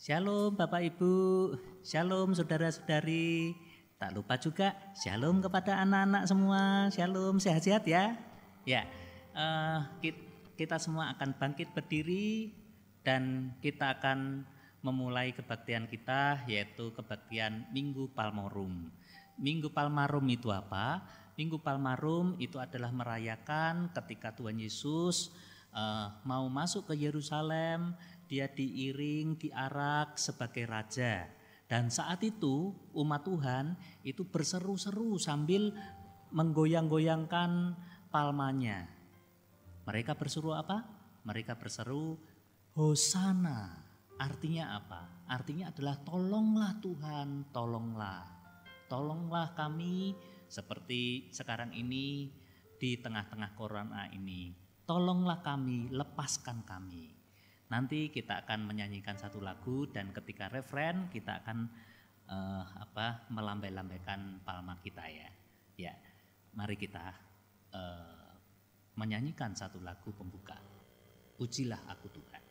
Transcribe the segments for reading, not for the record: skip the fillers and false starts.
Shalom Bapak Ibu, Shalom saudara-saudari. Tak lupa juga Shalom kepada anak-anak semua. Shalom, sehat-sehat ya. Ya, kita semua akan bangkit berdiri dan kita akan memulai kebaktian kita, yaitu kebaktian Minggu Palmarum. Minggu Palmarum itu apa? Minggu Palmarum itu adalah merayakan ketika Tuhan Yesus mau masuk ke Yerusalem. Dia diiring, diarak sebagai raja. Dan saat itu umat Tuhan itu berseru-seru sambil menggoyang-goyangkan palmanya. Mereka berseru apa? Mereka berseru Hosana. Artinya apa? Artinya adalah tolonglah Tuhan, tolonglah. Tolonglah kami seperti sekarang ini di tengah-tengah corona ini. Tolonglah kami, lepaskan kami. Nanti kita akan menyanyikan satu lagu dan ketika refren kita akan melambai-lambaikan palma kita ya. Ya, mari kita menyanyikan satu lagu pembuka. Pujilah aku Tuhan.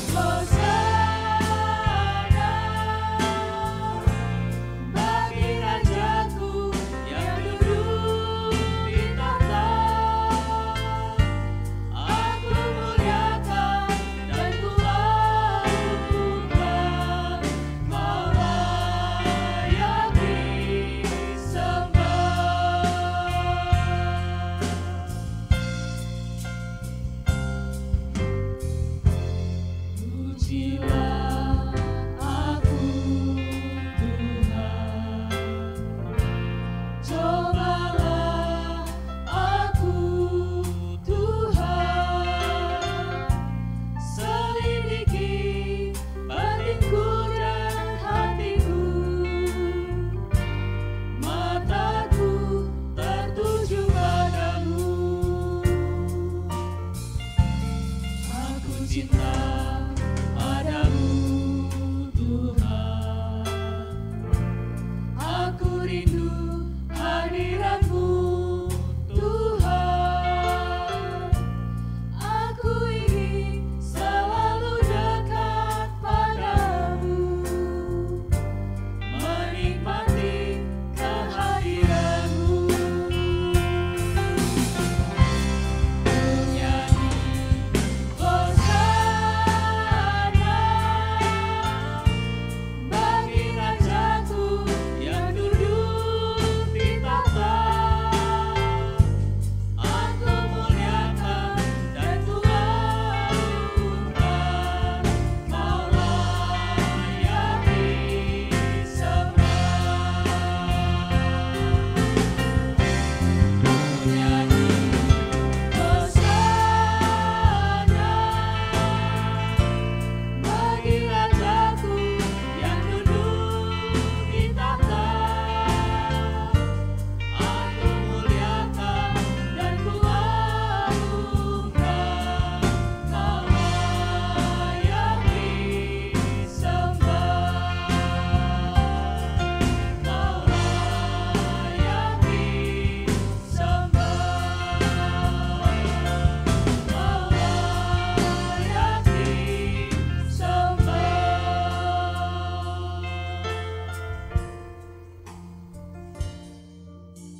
Hosana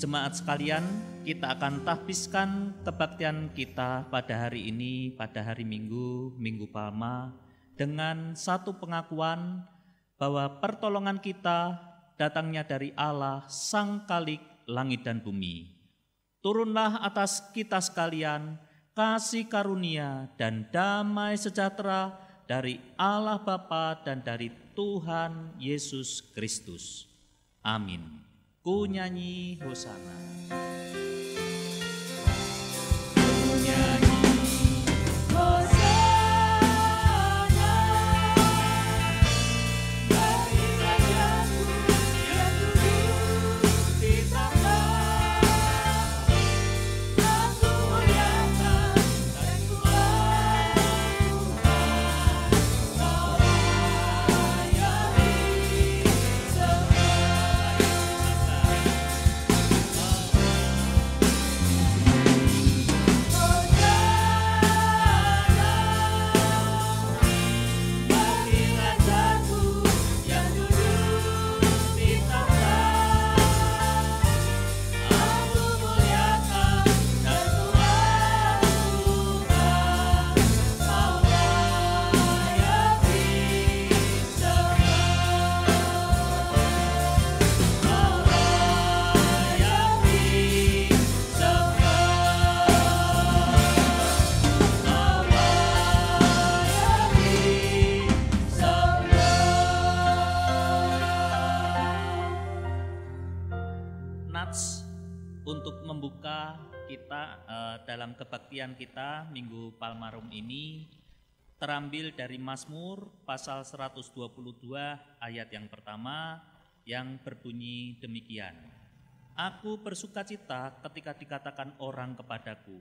jemaat sekalian, kita akan tahbiskan kebaktian kita pada hari ini, pada hari Minggu, Minggu Palma, dengan satu pengakuan bahwa pertolongan kita datangnya dari Allah, Sang Khalik langit dan bumi. Turunlah atas kita sekalian kasih karunia dan damai sejahtera dari Allah Bapa dan dari Tuhan Yesus Kristus. Amin. Ku nyanyi hosana. Untuk membuka kita dalam kebaktian kita Minggu Palmarum ini terambil dari Mazmur pasal 122 ayat yang pertama yang berbunyi demikian. Aku bersukacita ketika dikatakan orang kepadaku,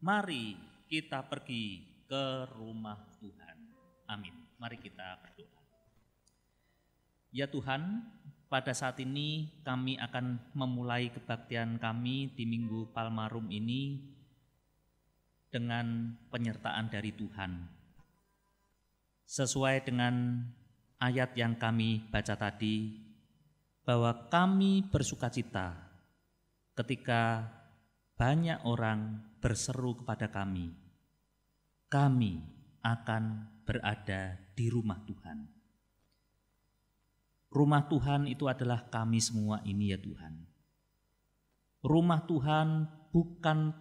mari kita pergi ke rumah Tuhan. Amin. Mari kita berdoa. Ya Tuhan, pada saat ini kami akan memulai kebaktian kami di Minggu Palmarum ini dengan penyertaan dari Tuhan. Sesuai dengan ayat yang kami baca tadi, bahwa kami bersukacita ketika banyak orang berseru kepada kami akan berada di rumah Tuhan. Rumah Tuhan itu adalah kami semua ini ya Tuhan. Rumah Tuhan bukan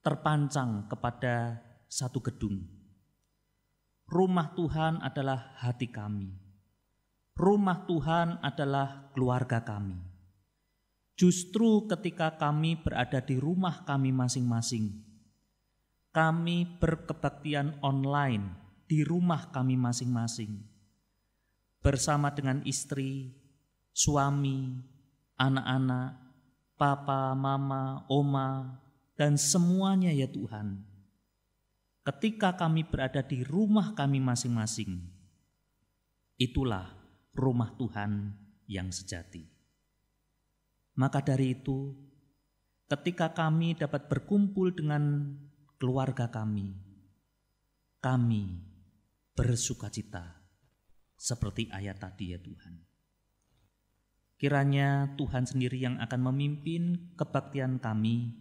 terpancang kepada satu gedung. Rumah Tuhan adalah hati kami. Rumah Tuhan adalah keluarga kami. Justru ketika kami berada di rumah kami masing-masing, kami berkebaktian online di rumah kami masing-masing. Bersama dengan istri, suami, anak-anak, papa, mama, oma, dan semuanya ya Tuhan. Ketika kami berada di rumah kami masing-masing, itulah rumah Tuhan yang sejati. Maka dari itu, ketika kami dapat berkumpul dengan keluarga kami bersukacita. Seperti ayat tadi ya Tuhan. Kiranya Tuhan sendiri yang akan memimpin kebaktian kami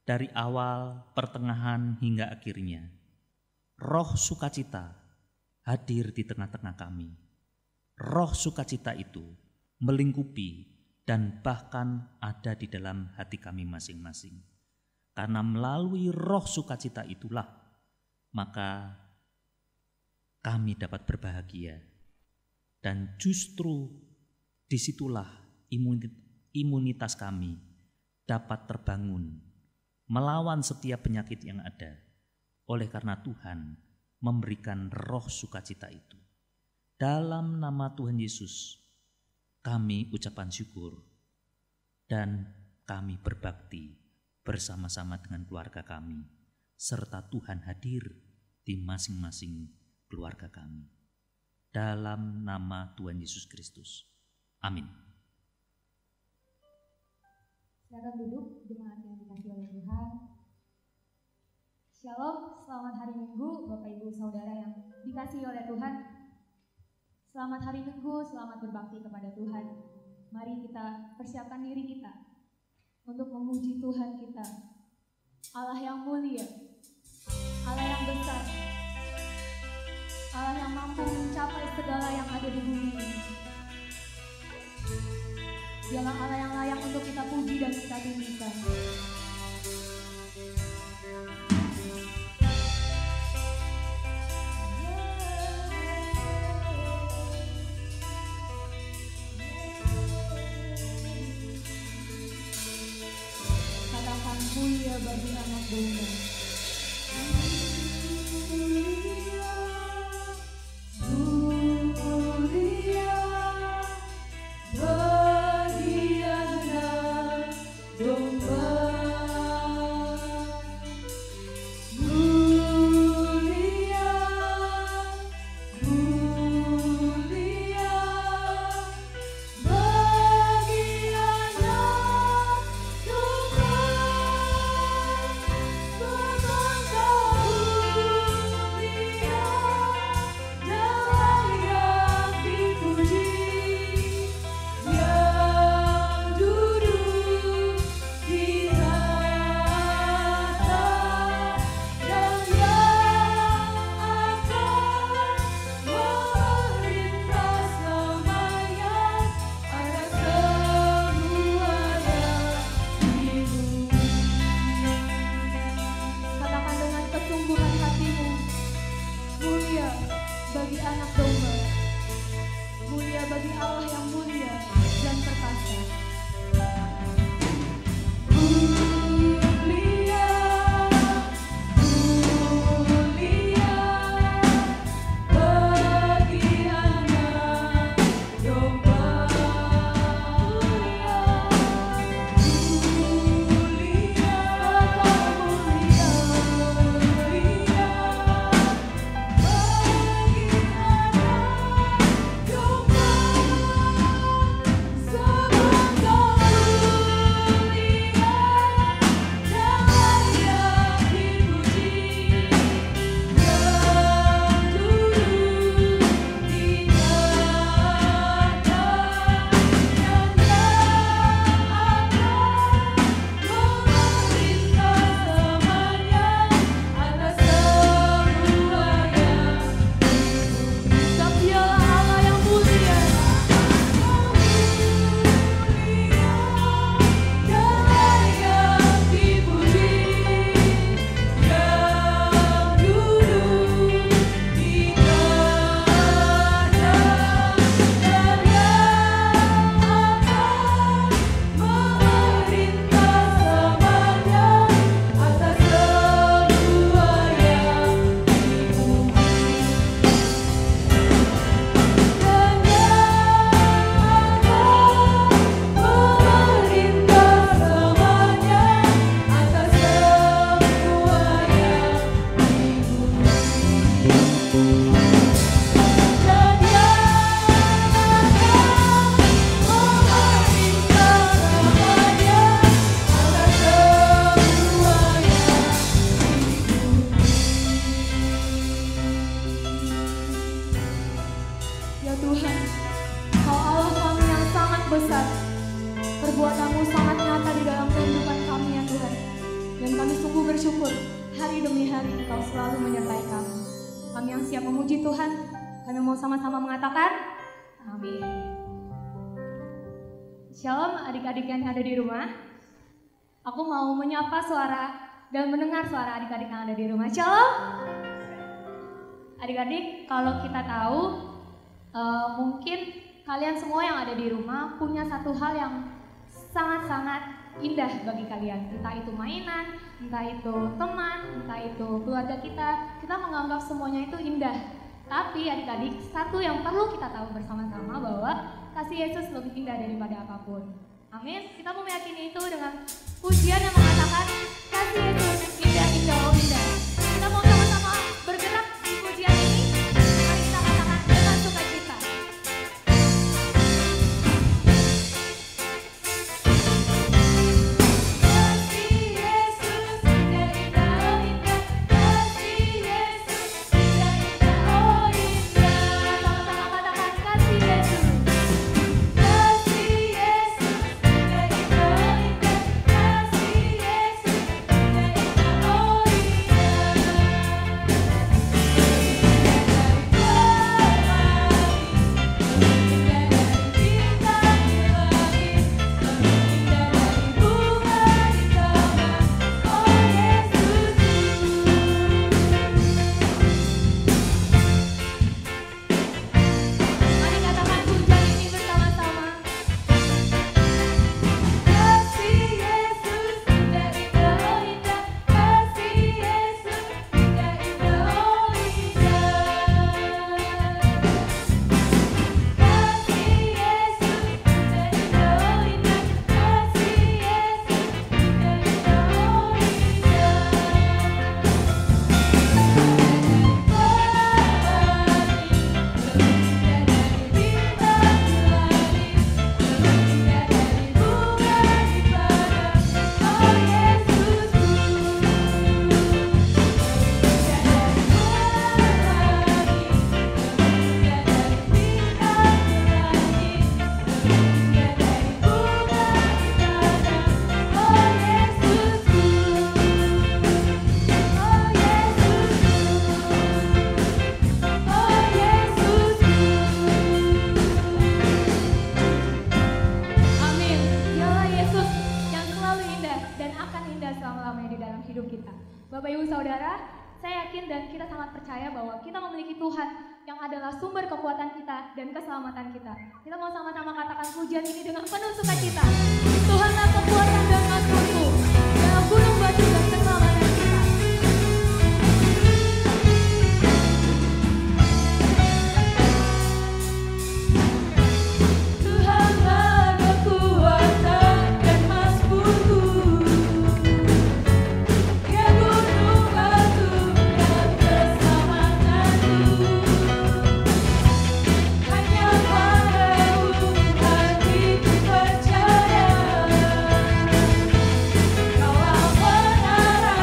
dari awal, pertengahan hingga akhirnya. Roh sukacita hadir di tengah-tengah kami. Roh sukacita itu melingkupi dan bahkan ada di dalam hati kami masing-masing. Karena melalui roh sukacita itulah maka kami dapat berbahagia. Dan justru disitulah imunitas kami dapat terbangun melawan setiap penyakit yang ada. Oleh karena Tuhan memberikan roh sukacita itu. Dalam nama Tuhan Yesus kami ucapan syukur dan kami berbakti bersama-sama dengan keluarga kami. Serta Tuhan hadir di masing-masing keluarga kami. Dalam nama Tuhan Yesus Kristus. Amin. Silakan duduk, jemaat yang dikasihi oleh Tuhan. Shalom, selamat hari Minggu, Bapak Ibu Saudara yang dikasihi oleh Tuhan. Selamat hari Minggu, selamat berbakti kepada Tuhan. Mari kita persiapkan diri kita untuk memuji Tuhan kita, Allah yang mulia, Allah yang besar, Allah yang mampu mencapai segala yang ada di bumi ini. Dialah Allah yang layak untuk kita puji dan kita tinggikan. Katakan mulia bagi anak domba. Shalom adik-adik yang ada di rumah. Aku mau menyapa suara dan mendengar suara adik-adik yang ada di rumah. Shalom. Adik-adik, kalau kita tahu mungkin kalian semua yang ada di rumah punya satu hal yang sangat-sangat indah bagi kalian. Entah itu mainan, entah itu teman, entah itu keluarga kita. Kita menganggap semuanya itu indah. Tapi adik-adik, satu yang perlu kita tahu bersama-sama bahwa kasih Yesus lebih indah daripada apapun. Amin. Kita mau meyakini itu dengan pujian yang mengatakan kasih Yesus indah, indah, oh indah. Kita mau sama-sama bergerak di pujian ini. Mari kita katakan dengan sukacita. Kasih yakin dan kita sangat percaya bahwa kita memiliki Tuhan yang adalah sumber kekuatan kita dan keselamatan kita. Kita mau sama-sama katakan pujian ini dengan penuh sukacita. Tuhanlah kekuatan dan mazmurku, dalam gunung batu dan keselamatan kita. Tuhanlah kekuatan dan mazmurku, Dia gunung batu dan keselamatanku. Hanya padamu hatiku percaya, Kaulah menara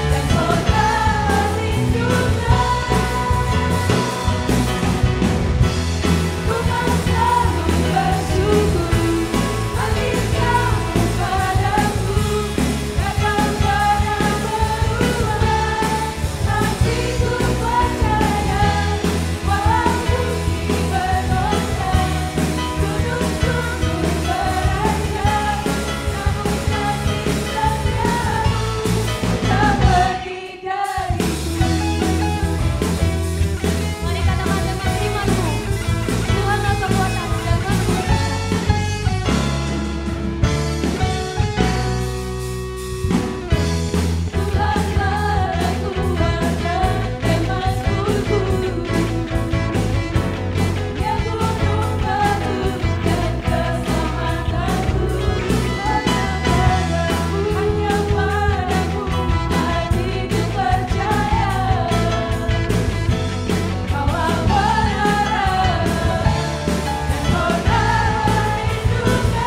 dan kota lindungan. Ku kan selalu bersyukur hati Kamu padaku, takkan pernah berubah. Hatiku percaya, walau bumi bergoncang, gunung-gunung beranjak, namun kasih setiamu tak pergi dariku. Mari katakan dengan imanmu, Tuhanlah kekuatan dan mazmur kita. Tuhanlah kekuatan dan mazmurku, Dia gunung batu dan keselamatanku. Hanya padamu hatiku percaya, Kaulah menara dan kota lindungan.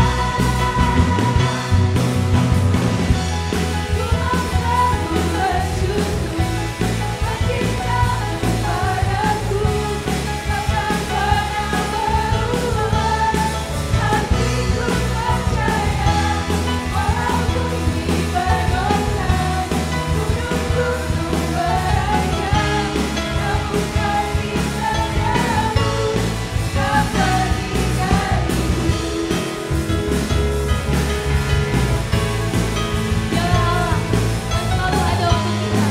Ku kan selalu bersyukur hati Kamu padaku, takkan pernah berubah. Hatiku percaya, walau bumi bergoncang, gunung-gunung beranjak, namun kasih setiamu tak pergi dariku. Dialah Allah yang selalu ada untuk kita,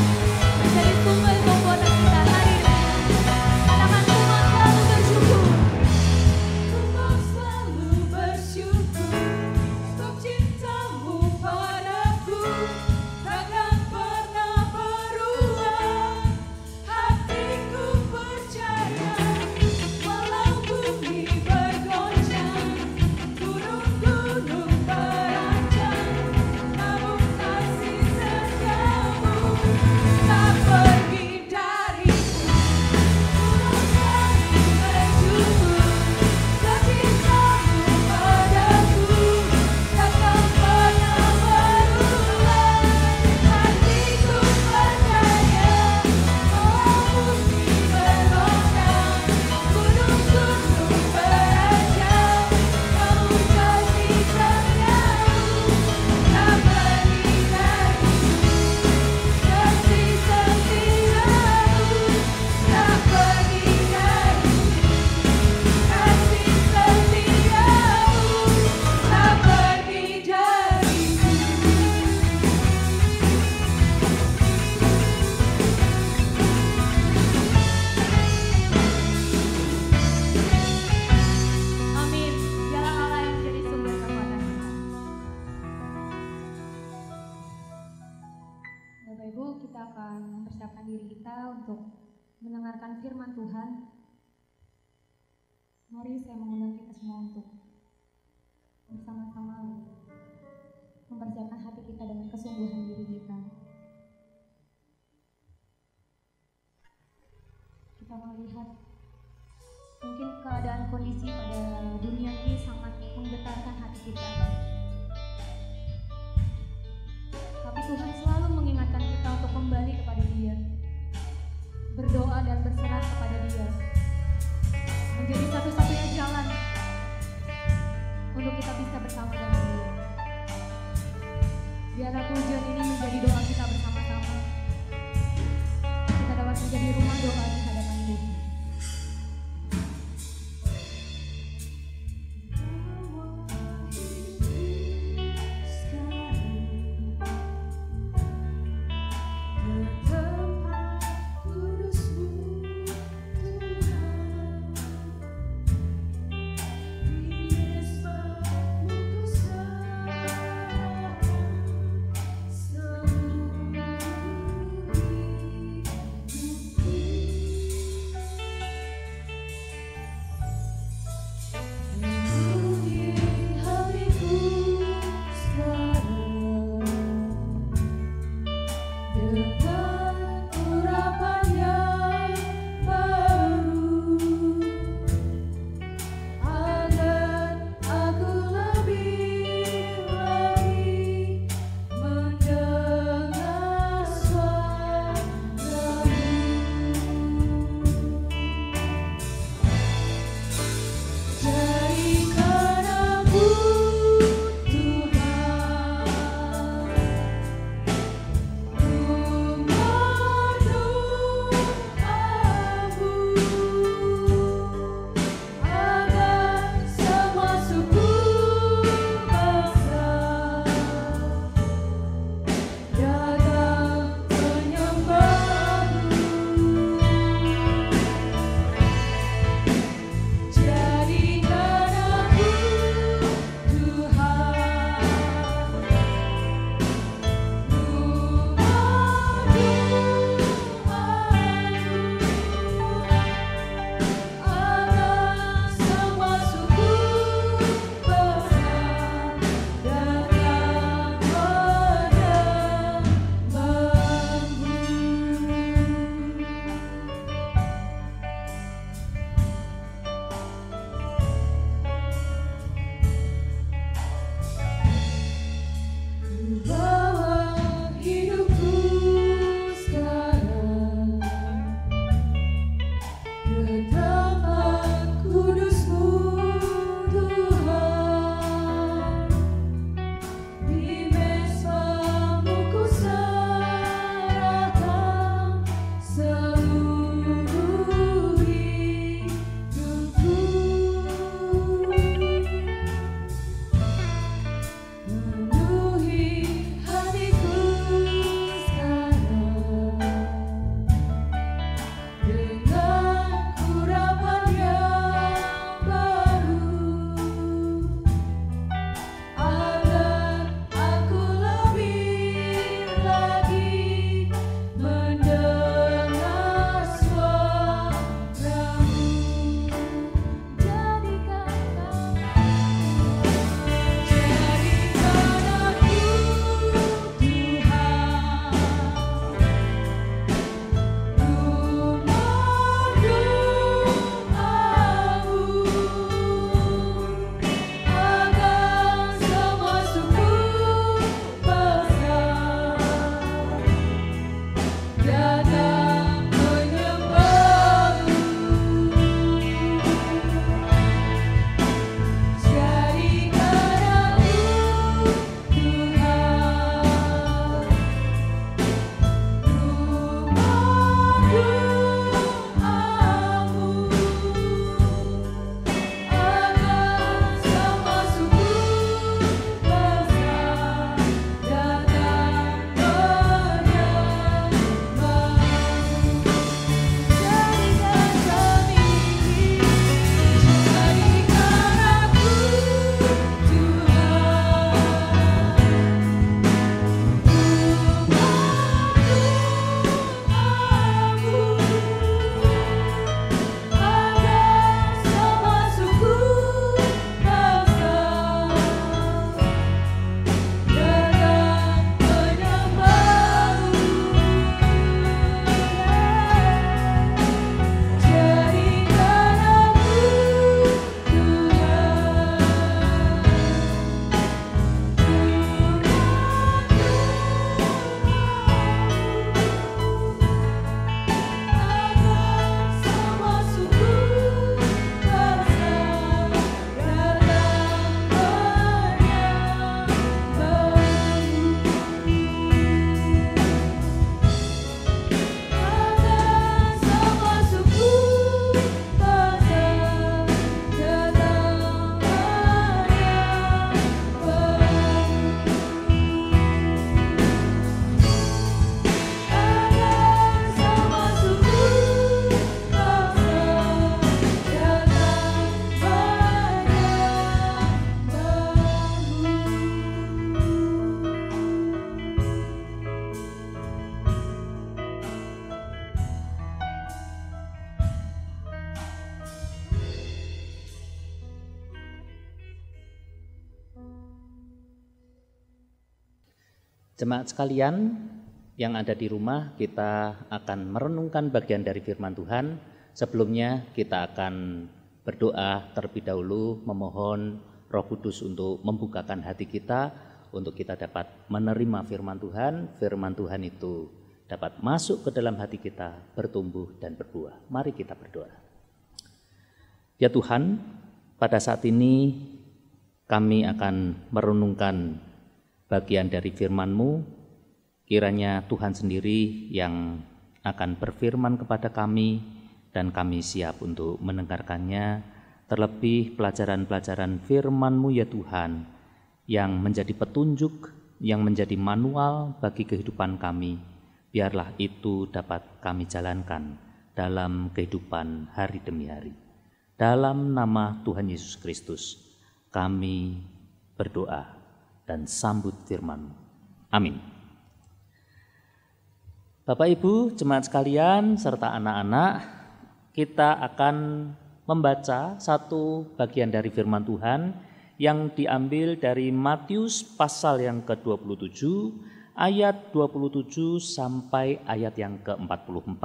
menjadi sumber kekuatan kita hari demi hari. Katakan, ku mau selalu bersyukur. Ku mau selalu bersyukur, sebab cintamu padaku takkan pernah berubah. Hatiku percaya, walau bumi bergoncang, gunung-gunung beranjak, namun kasih setiamu tak pergi dariku. Ku mau selalu bersyukur, sebab cintamu padaku takkan pernah berubah. Hatiku percaya, walau bumi bergoncang, gunung-gunung beranjak, namun kasih setiamu tak pergi dariku. Kasih setiamu tak pergi dariku. Kasih setiamu tak pergi dariku. Amin. Dialah Allah yang menjadi sumber kekuatan kita. Bapak Ibu, kita akan mempersiapkan diri kita untuk mendengarkan firman Tuhan. Mari saya mengundang kita semua untuk bersama-sama mempersiapkan hati kita dengan kesungguhan diri kita. Kita melihat mungkin keadaan kondisi pada dunia ini sangat menggetarkan hati kita. Tapi Tuhan selalu mengingatkan kita untuk kembali kepada Dia, berdoa dan berserah kepada Dia, menjadi satu-satunya jalan untuk kita bisa bersama dengan Dia. Biarlah pujian ini menjadi doa kita bersama-sama. Kita dapat menjadi rumah doa di hadapan Dia. Sekarang Jemaat sekalian yang ada di rumah, kita akan merenungkan bagian dari firman Tuhan. Sebelumnya kita akan berdoa terlebih dahulu, memohon Roh Kudus untuk membukakan hati kita, untuk kita dapat menerima firman Tuhan. Firman Tuhan itu dapat masuk ke dalam hati kita, bertumbuh dan berbuah. Mari kita berdoa. Ya Tuhan, pada saat ini kami akan merenungkan bagian dari firman-Mu. Kiranya Tuhan sendiri yang akan berfirman kepada kami dan kami siap untuk mendengarkannya. Terlebih pelajaran-pelajaran firman-Mu ya Tuhan, yang menjadi petunjuk, yang menjadi manual bagi kehidupan kami. Biarlah itu dapat kami jalankan dalam kehidupan hari demi hari. Dalam nama Tuhan Yesus Kristus kami berdoa dan sambut firman-Mu. Amin. Bapak Ibu, jemaat sekalian serta anak-anak, kita akan membaca satu bagian dari firman Tuhan yang diambil dari Matius pasal yang ke-27 ayat 27 sampai ayat yang ke-44.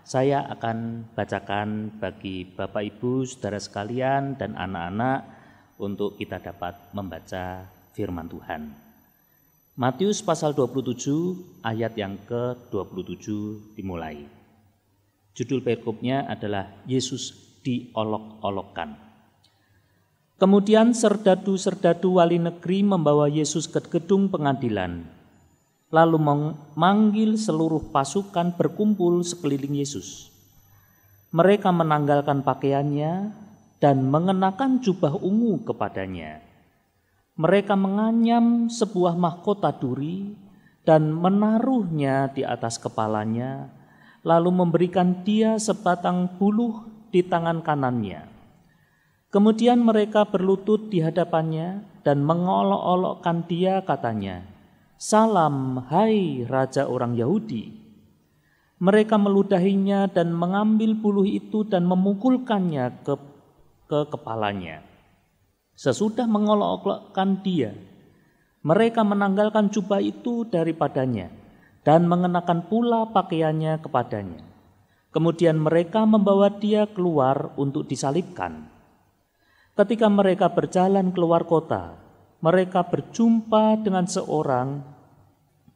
Saya akan bacakan bagi Bapak Ibu, saudara sekalian dan anak-anak untuk kita dapat membaca firman Tuhan. Matius pasal 27 ayat yang ke-27 dimulai. Judul perikopnya adalah Yesus diolok-olokkan. Kemudian serdadu-serdadu wali negeri membawa Yesus ke gedung pengadilan, lalu memanggil seluruh pasukan berkumpul sekeliling Yesus. Mereka menanggalkan pakaiannya dan mengenakan jubah ungu kepadanya. Mereka menganyam sebuah mahkota duri dan menaruhnya di atas kepalanya, lalu memberikan dia sebatang buluh di tangan kanannya. Kemudian mereka berlutut di hadapannya dan mengolok-olokkan dia, katanya, "Salam, hai Raja orang Yahudi." Mereka meludahinya dan mengambil buluh itu dan memukulkannya ke kepalanya. Sesudah mengolok-olokkan dia, mereka menanggalkan jubah itu daripadanya dan mengenakan pula pakaiannya kepadanya. Kemudian mereka membawa dia keluar untuk disalibkan. Ketika mereka berjalan keluar kota, mereka berjumpa dengan seorang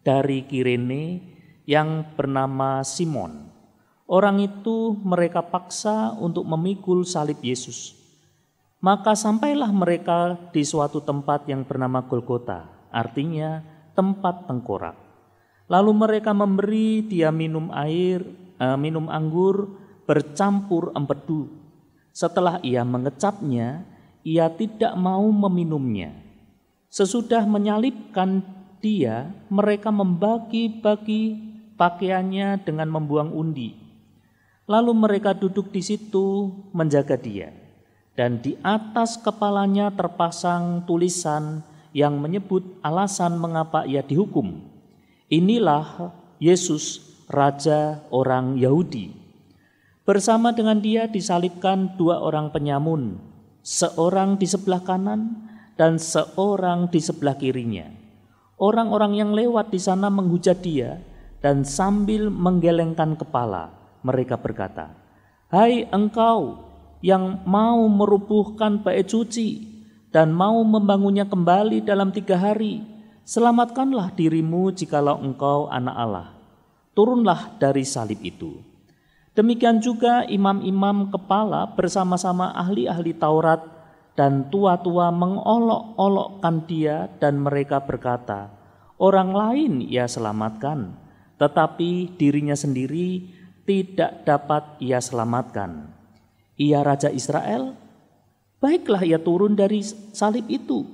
dari Kirene yang bernama Simon. Orang itu mereka paksa untuk memikul salib Yesus. Maka sampailah mereka di suatu tempat yang bernama Golgota, artinya tempat tengkorak. Lalu mereka memberi dia minum anggur bercampur empedu. Setelah ia mengecapnya, ia tidak mau meminumnya. Sesudah menyalibkan dia, mereka membagi-bagi pakaiannya dengan membuang undi. Lalu mereka duduk di situ menjaga dia. Dan di atas kepalanya terpasang tulisan yang menyebut alasan mengapa ia dihukum. Inilah Yesus, Raja orang Yahudi. Bersama dengan dia disalibkan dua orang penyamun, seorang di sebelah kanan dan seorang di sebelah kirinya. Orang-orang yang lewat di sana menghujat dia dan sambil menggelengkan kepala, mereka berkata, "Hai engkau yang mau merubuhkan bait suci dan mau membangunnya kembali dalam 3 hari, selamatkanlah dirimu jikalau engkau anak Allah. Turunlah dari salib itu." Demikian juga imam-imam kepala bersama-sama ahli-ahli Taurat dan tua-tua mengolok-olokkan dia dan mereka berkata, "Orang lain ia selamatkan, tetapi dirinya sendiri tidak dapat ia selamatkan. Ia Raja Israel, baiklah ia turun dari salib itu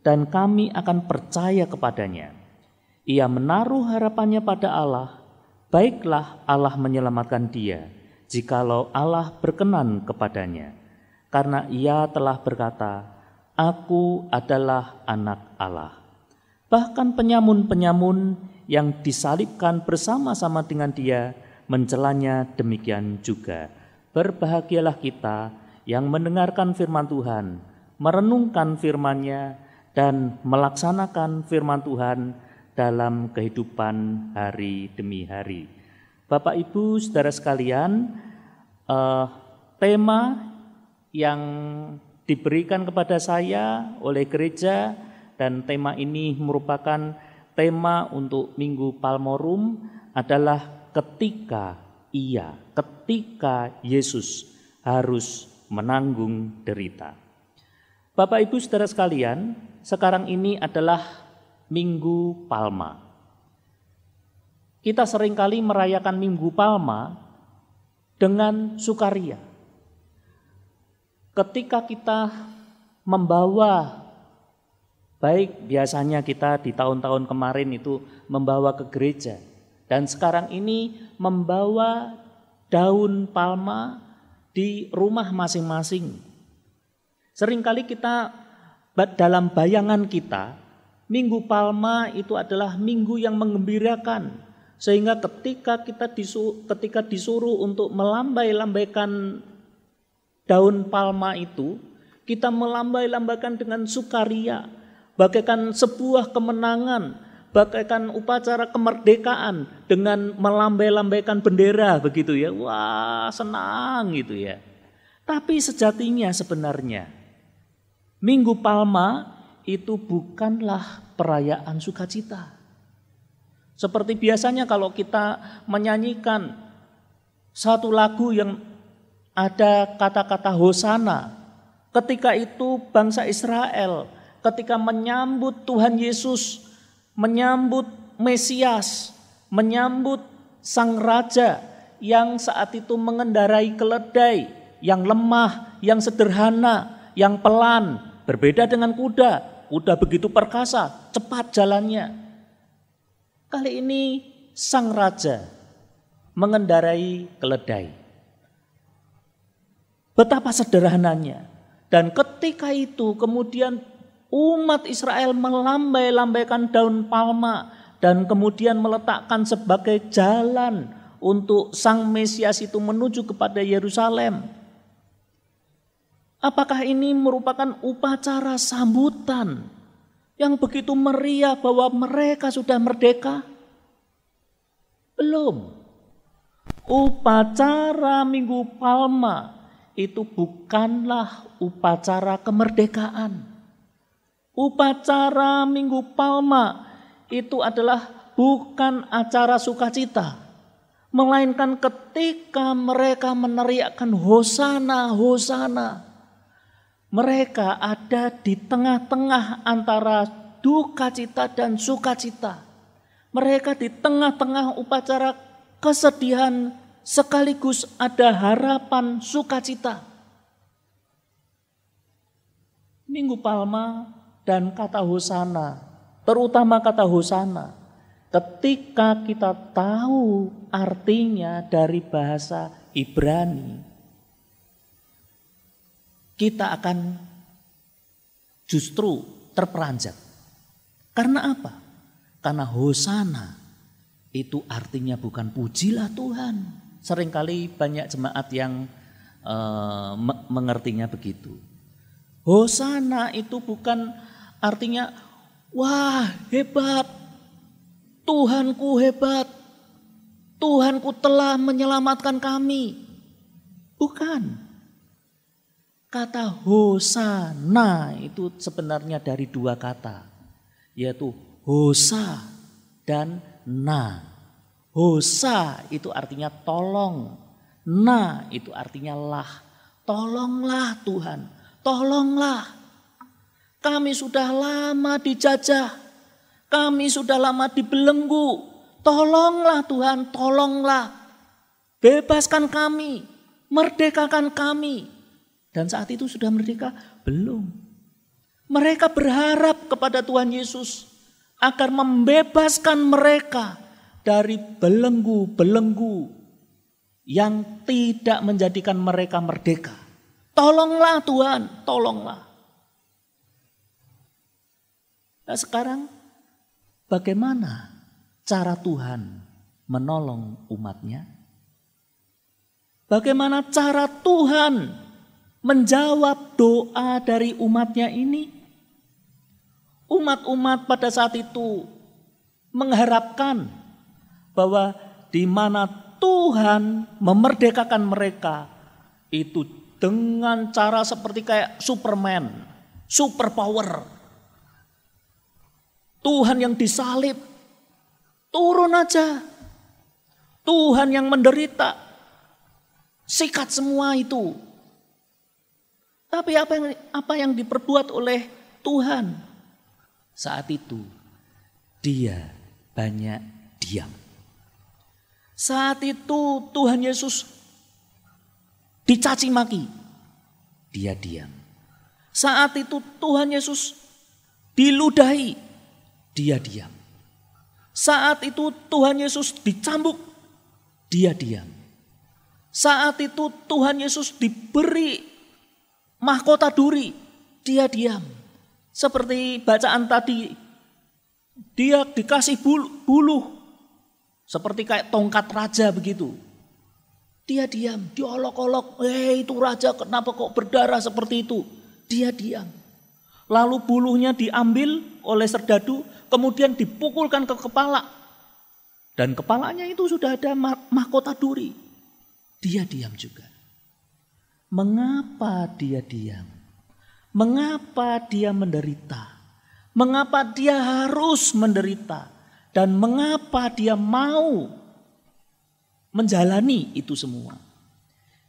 dan kami akan percaya kepadanya. Ia menaruh harapannya pada Allah, baiklah Allah menyelamatkan dia, jikalau Allah berkenan kepadanya. Karena ia telah berkata, Aku adalah anak Allah." Bahkan penyamun-penyamun yang disalibkan bersama-sama dengan dia mencelanya demikian juga. Berbahagialah kita yang mendengarkan firman Tuhan, merenungkan firman-Nya dan melaksanakan firman Tuhan dalam kehidupan hari demi hari. Bapak Ibu saudara sekalian, tema yang diberikan kepada saya oleh gereja, dan tema ini merupakan tema untuk Minggu Palmorum, adalah ketika Yesus harus menanggung derita. Bapak Ibu saudara sekalian, sekarang ini adalah Minggu Palma. Kita seringkali merayakan Minggu Palma dengan sukaria. Ketika kita membawa, baik biasanya kita di tahun-tahun kemarin itu membawa ke gereja, dan sekarang ini membawa daun palma di rumah masing-masing. Seringkali kita dalam bayangan kita, Minggu Palma itu adalah minggu yang menggembirakan, sehingga ketika disuruh untuk melambai-lambaikan daun palma itu, kita melambai-lambaikan dengan sukaria, bagaikan sebuah kemenangan, bagaikan upacara kemerdekaan dengan melambai-lambaikan bendera begitu ya. Wah, senang gitu ya. Tapi sejatinya sebenarnya Minggu Palma itu bukanlah perayaan sukacita. Seperti biasanya kalau kita menyanyikan satu lagu yang ada kata-kata Hosana, ketika itu bangsa Israel ketika menyambut Tuhan Yesus, menyambut Mesias, menyambut Sang Raja yang saat itu mengendarai keledai, yang lemah, yang sederhana, yang pelan, berbeda dengan kuda. Kuda begitu perkasa, cepat jalannya. Kali ini Sang Raja mengendarai keledai. Betapa sederhananya. Dan ketika itu kemudian umat Israel melambai-lambaikan daun palma dan kemudian meletakkan sebagai jalan untuk Sang Mesias itu menuju kepada Yerusalem. Apakah ini merupakan upacara sambutan yang begitu meriah bahwa mereka sudah merdeka? Belum. Upacara Minggu Palma itu bukanlah upacara kemerdekaan. Upacara Minggu Palma itu adalah bukan acara sukacita, melainkan ketika mereka meneriakkan Hosana, Hosana. Mereka ada di tengah-tengah antara duka cita dan sukacita. Mereka di tengah-tengah upacara kesedihan sekaligus ada harapan sukacita. Minggu Palma dan kata Hosana, terutama kata Hosana, ketika kita tahu artinya dari bahasa Ibrani, kita akan justru terperanjat. Karena apa? Karena Hosana itu artinya bukan pujilah Tuhan. Seringkali banyak jemaat yang mengertinya begitu. Hosana itu bukan artinya wah hebat, Tuhanku hebat, Tuhanku telah menyelamatkan kami. Bukan. Kata Hosana itu sebenarnya dari dua kata, yaitu Hosa dan Na. Hosa itu artinya tolong, Na itu artinya lah. Tolonglah Tuhan, tolonglah. Kami sudah lama dijajah, kami sudah lama dibelenggu. Tolonglah Tuhan, tolonglah. Bebaskan kami, merdekakan kami. Dan saat itu sudah merdeka? Belum. Mereka berharap kepada Tuhan Yesus agar membebaskan mereka dari belenggu-belenggu yang tidak menjadikan mereka merdeka. Tolonglah Tuhan, tolonglah. Nah sekarang bagaimana cara Tuhan menolong umatnya? Bagaimana cara Tuhan menjawab doa dari umatnya ini? Umat-umat pada saat itu mengharapkan bahwa di mana Tuhan memerdekakan mereka itu dengan cara seperti kayak Superman, superpower. Tuhan yang disalib, turun aja. Tuhan yang menderita, sikat semua itu. Tapi apa yang diperbuat oleh Tuhan? Saat itu dia banyak diam. Saat itu Tuhan Yesus dicaci maki, dia diam. Saat itu Tuhan Yesus diludahi, dia diam. Saat itu Tuhan Yesus dicambuk, dia diam. Saat itu Tuhan Yesus diberi mahkota duri, dia diam. Seperti bacaan tadi, dia dikasih buluh. Seperti kayak tongkat raja begitu. Dia diam, diolok-olok. Itu raja kenapa kok berdarah seperti itu? Dia diam. Lalu buluhnya diambil oleh serdadu, kemudian dipukulkan ke kepala. Dan kepalanya itu sudah ada mahkota duri. Dia diam juga. Mengapa dia diam? Mengapa dia menderita? Mengapa dia harus menderita? Dan mengapa dia mau menjalani itu semua?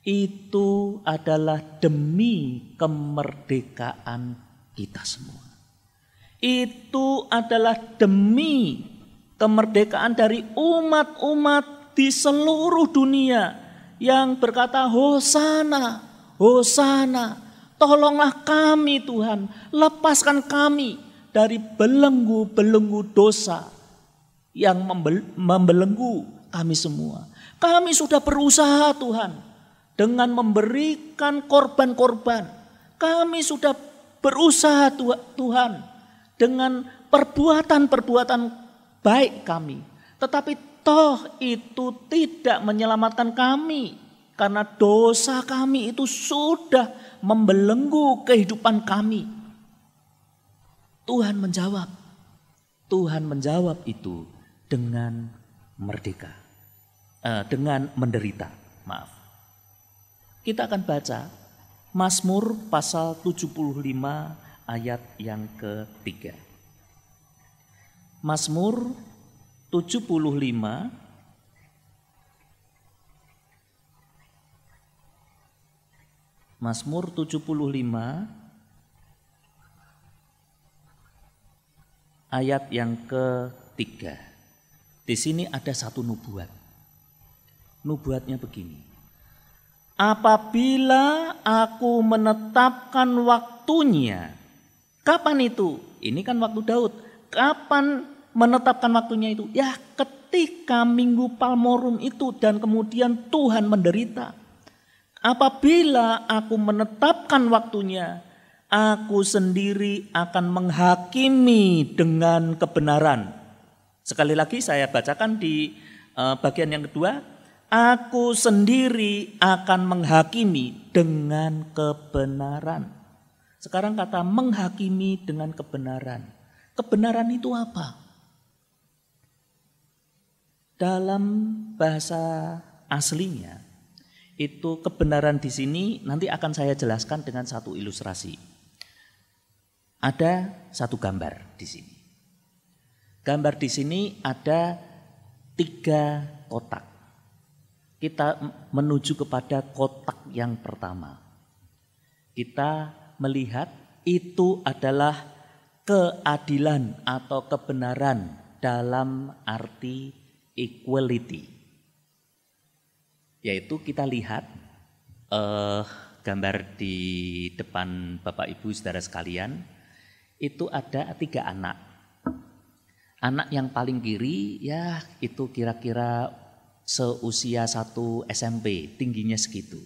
Itu adalah demi kemerdekaan kita semua. Itu adalah demi kemerdekaan dari umat-umat di seluruh dunia yang berkata Hosana, Hosana, tolonglah kami Tuhan, lepaskan kami dari belenggu-belenggu dosa yang membelenggu kami semua. Kami sudah berusaha Tuhan dengan memberikan korban-korban. Kami sudah berusaha Tuhan dengan perbuatan-perbuatan baik kami. Tetapi toh itu tidak menyelamatkan kami. Karena dosa kami itu sudah membelenggu kehidupan kami. Tuhan menjawab itu dengan merdeka, dengan menderita. Maaf. Kita akan baca Mazmur pasal 75 ayat yang ketiga. Mazmur 75 ayat yang ketiga. Di sini ada satu nubuat. Nubuatnya begini. Apabila aku menetapkan waktunya. Kapan itu? Ini kan waktu Daud. Kapan menetapkan waktunya itu? Ya ketika Minggu Palmorum itu dan kemudian Tuhan menderita. Apabila aku menetapkan waktunya, aku sendiri akan menghakimi dengan kebenaran. Sekali lagi saya bacakan di bagian yang kedua. Aku sendiri akan menghakimi dengan kebenaran. Sekarang kata menghakimi dengan kebenaran. Kebenaran itu apa? Dalam bahasa aslinya, itu kebenaran di sini nanti akan saya jelaskan dengan satu ilustrasi. Ada satu gambar di sini. Gambar di sini ada 3 kotak. Kita menuju kepada kotak yang pertama. Kita melihat itu adalah keadilan atau kebenaran dalam arti equality. Yaitu kita lihat gambar di depan Bapak Ibu saudara sekalian. Itu ada 3 anak. Anak yang paling kiri ya itu kira-kira seusia 1 SMP, tingginya segitu.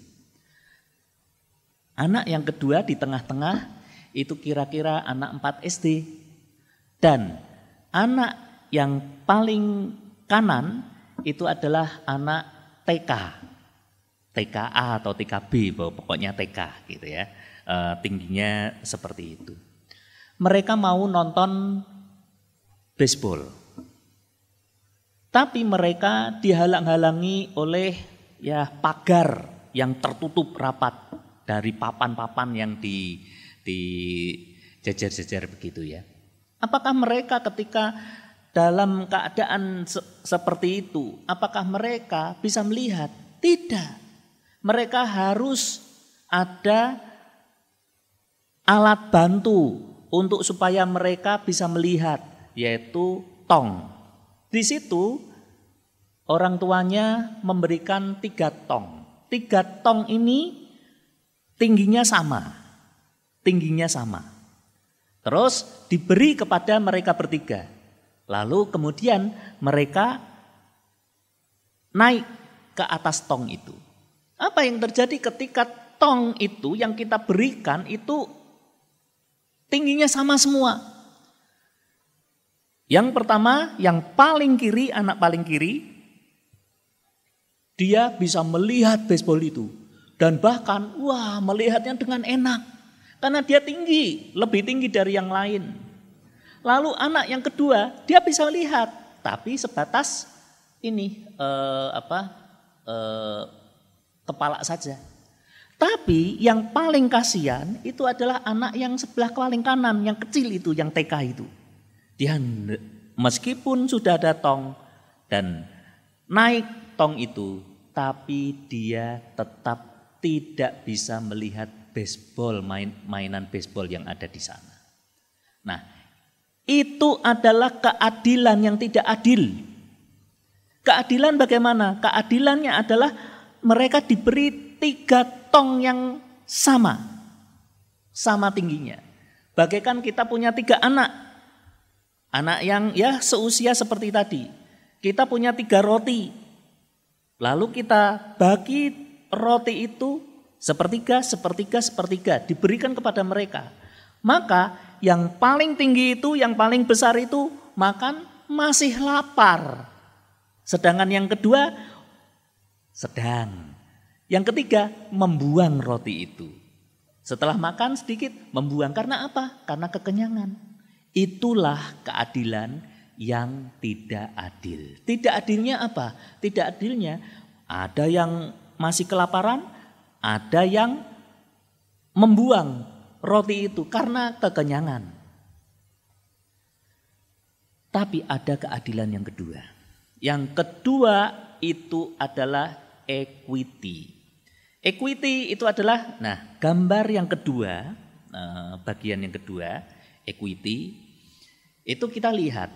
Anak yang kedua di tengah-tengah itu kira-kira anak 4 SD. Dan anak yang paling kanan itu adalah anak TK. TKA atau TKB, pokoknya TK gitu ya. Tingginya seperti itu. Mereka mau nonton baseball. Tapi mereka dihalang-halangi oleh pagar yang tertutup rapat dari papan-papan yang dijejer-jejer begitu ya. Apakah mereka ketika dalam keadaan seperti itu, apakah mereka bisa melihat? Tidak. Mereka harus ada alat bantu untuk supaya mereka bisa melihat, yaitu tong. Di situ orang tuanya memberikan 3 tong. 3 tong ini tingginya sama. Terus diberi kepada mereka bertiga. Lalu kemudian mereka naik ke atas tong itu. Apa yang terjadi ketika tong itu yang kita berikan itu tingginya sama semua? Yang pertama, yang paling kiri, anak paling kiri, dia bisa melihat baseball itu. Dan bahkan, melihatnya dengan enak. Karena dia tinggi, lebih tinggi dari yang lain. Lalu anak yang kedua, dia bisa lihat. Tapi sebatas kepala saja. Tapi yang paling kasihan itu adalah anak yang sebelah paling kanan, yang kecil itu, yang TK itu. Dia meskipun sudah ada tong dan naik tong itu, tapi dia tetap tidak bisa melihat baseball, mainan baseball yang ada di sana. Nah, itu adalah keadilan yang tidak adil. Keadilan bagaimana? Keadilannya adalah mereka diberi 3 tong yang sama tingginya. Bagaikan kita punya 3 anak. Anak yang seusia seperti tadi. Kita punya 3 roti. Lalu kita bagi roti itu sepertiga, diberikan kepada mereka. Maka yang paling tinggi itu, yang paling besar itu makan masih lapar. Sedangkan yang kedua sedang. Yang ketiga membuang roti itu. Setelah makan sedikit membuang. Karena apa? Karena kekenyangan. Itulah keadilan yang tidak adil. Tidak adilnya apa? Tidak adilnya ada yang masih kelaparan, ada yang membuang roti itu karena kekenyangan. Tapi ada keadilan yang kedua. Yang kedua itu adalah equity. Equity itu adalah, gambar yang kedua, bagian yang kedua, equity, itu kita lihat.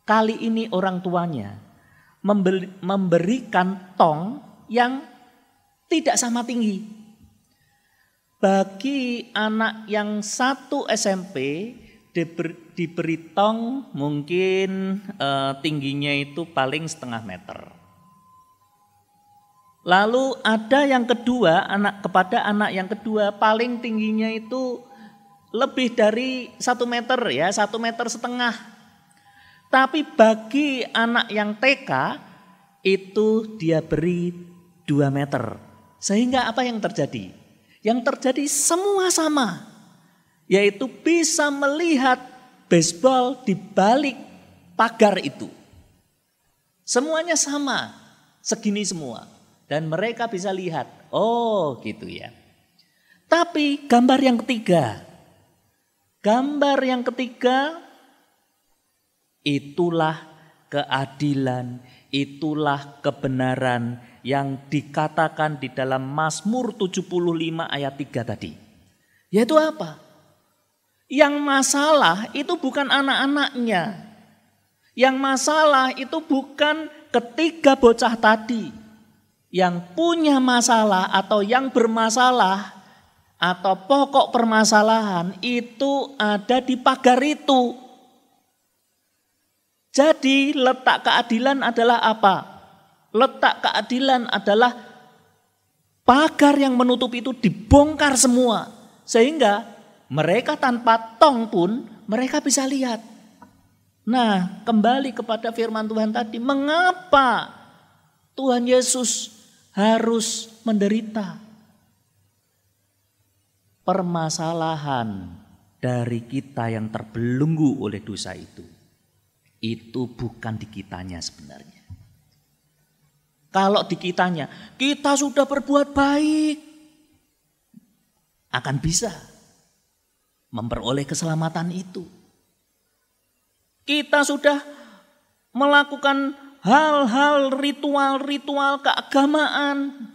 Kali ini orang tuanya memberikan tong yang tidak sama tinggi. Bagi anak yang 1 SMP diberi tong mungkin tingginya itu paling 0,5 meter. Lalu ada yang kedua, kepada anak yang kedua paling tingginya itu lebih dari 1 meter ya, 1,5 meter. Tapi bagi anak yang TK itu dia beri 2 meter. Sehingga apa yang terjadi? Yang terjadi semua sama. Yaitu bisa melihat baseball di balik pagar itu. Semuanya sama, segini semua. Dan mereka bisa lihat, oh gitu ya. Tapi gambar yang ketiga. Gambar yang ketiga itulah keadilan, itulah kebenaran yang dikatakan di dalam Mazmur 75 ayat 3 tadi. Yaitu apa? Yang masalah itu bukan anak-anaknya. Yang masalah itu bukan ketiga bocah tadi. Yang punya masalah atau yang bermasalah atau pokok permasalahan itu ada di pagar itu. Jadi letak keadilan adalah apa? Letak keadilan adalah pagar yang menutup itu dibongkar semua. Sehingga mereka tanpa tong pun mereka bisa lihat. Nah, kembali kepada firman Tuhan tadi, mengapa Tuhan Yesus harus menderita? Permasalahan dari kita yang terbelenggu oleh dosa itu. Itu bukan di kitanya sebenarnya. Kalau di kitanya, kita sudah berbuat baik, akan bisa memperoleh keselamatan itu. Kita sudah melakukan hal-hal ritual-ritual keagamaan.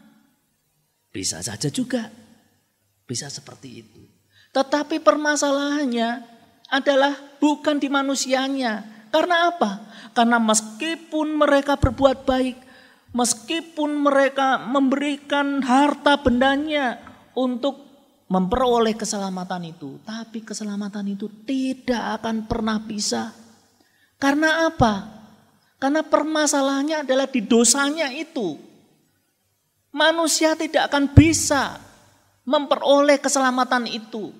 Bisa saja juga. Bisa seperti itu. Tetapi permasalahannya adalah bukan di manusianya. Karena apa? Karena meskipun mereka berbuat baik, meskipun mereka memberikan harta bendanya untuk memperoleh keselamatan itu, tapi keselamatan itu tidak akan pernah bisa. Karena apa? Karena permasalahannya adalah di dosanya itu. Manusia tidak akan bisa memperoleh keselamatan itu.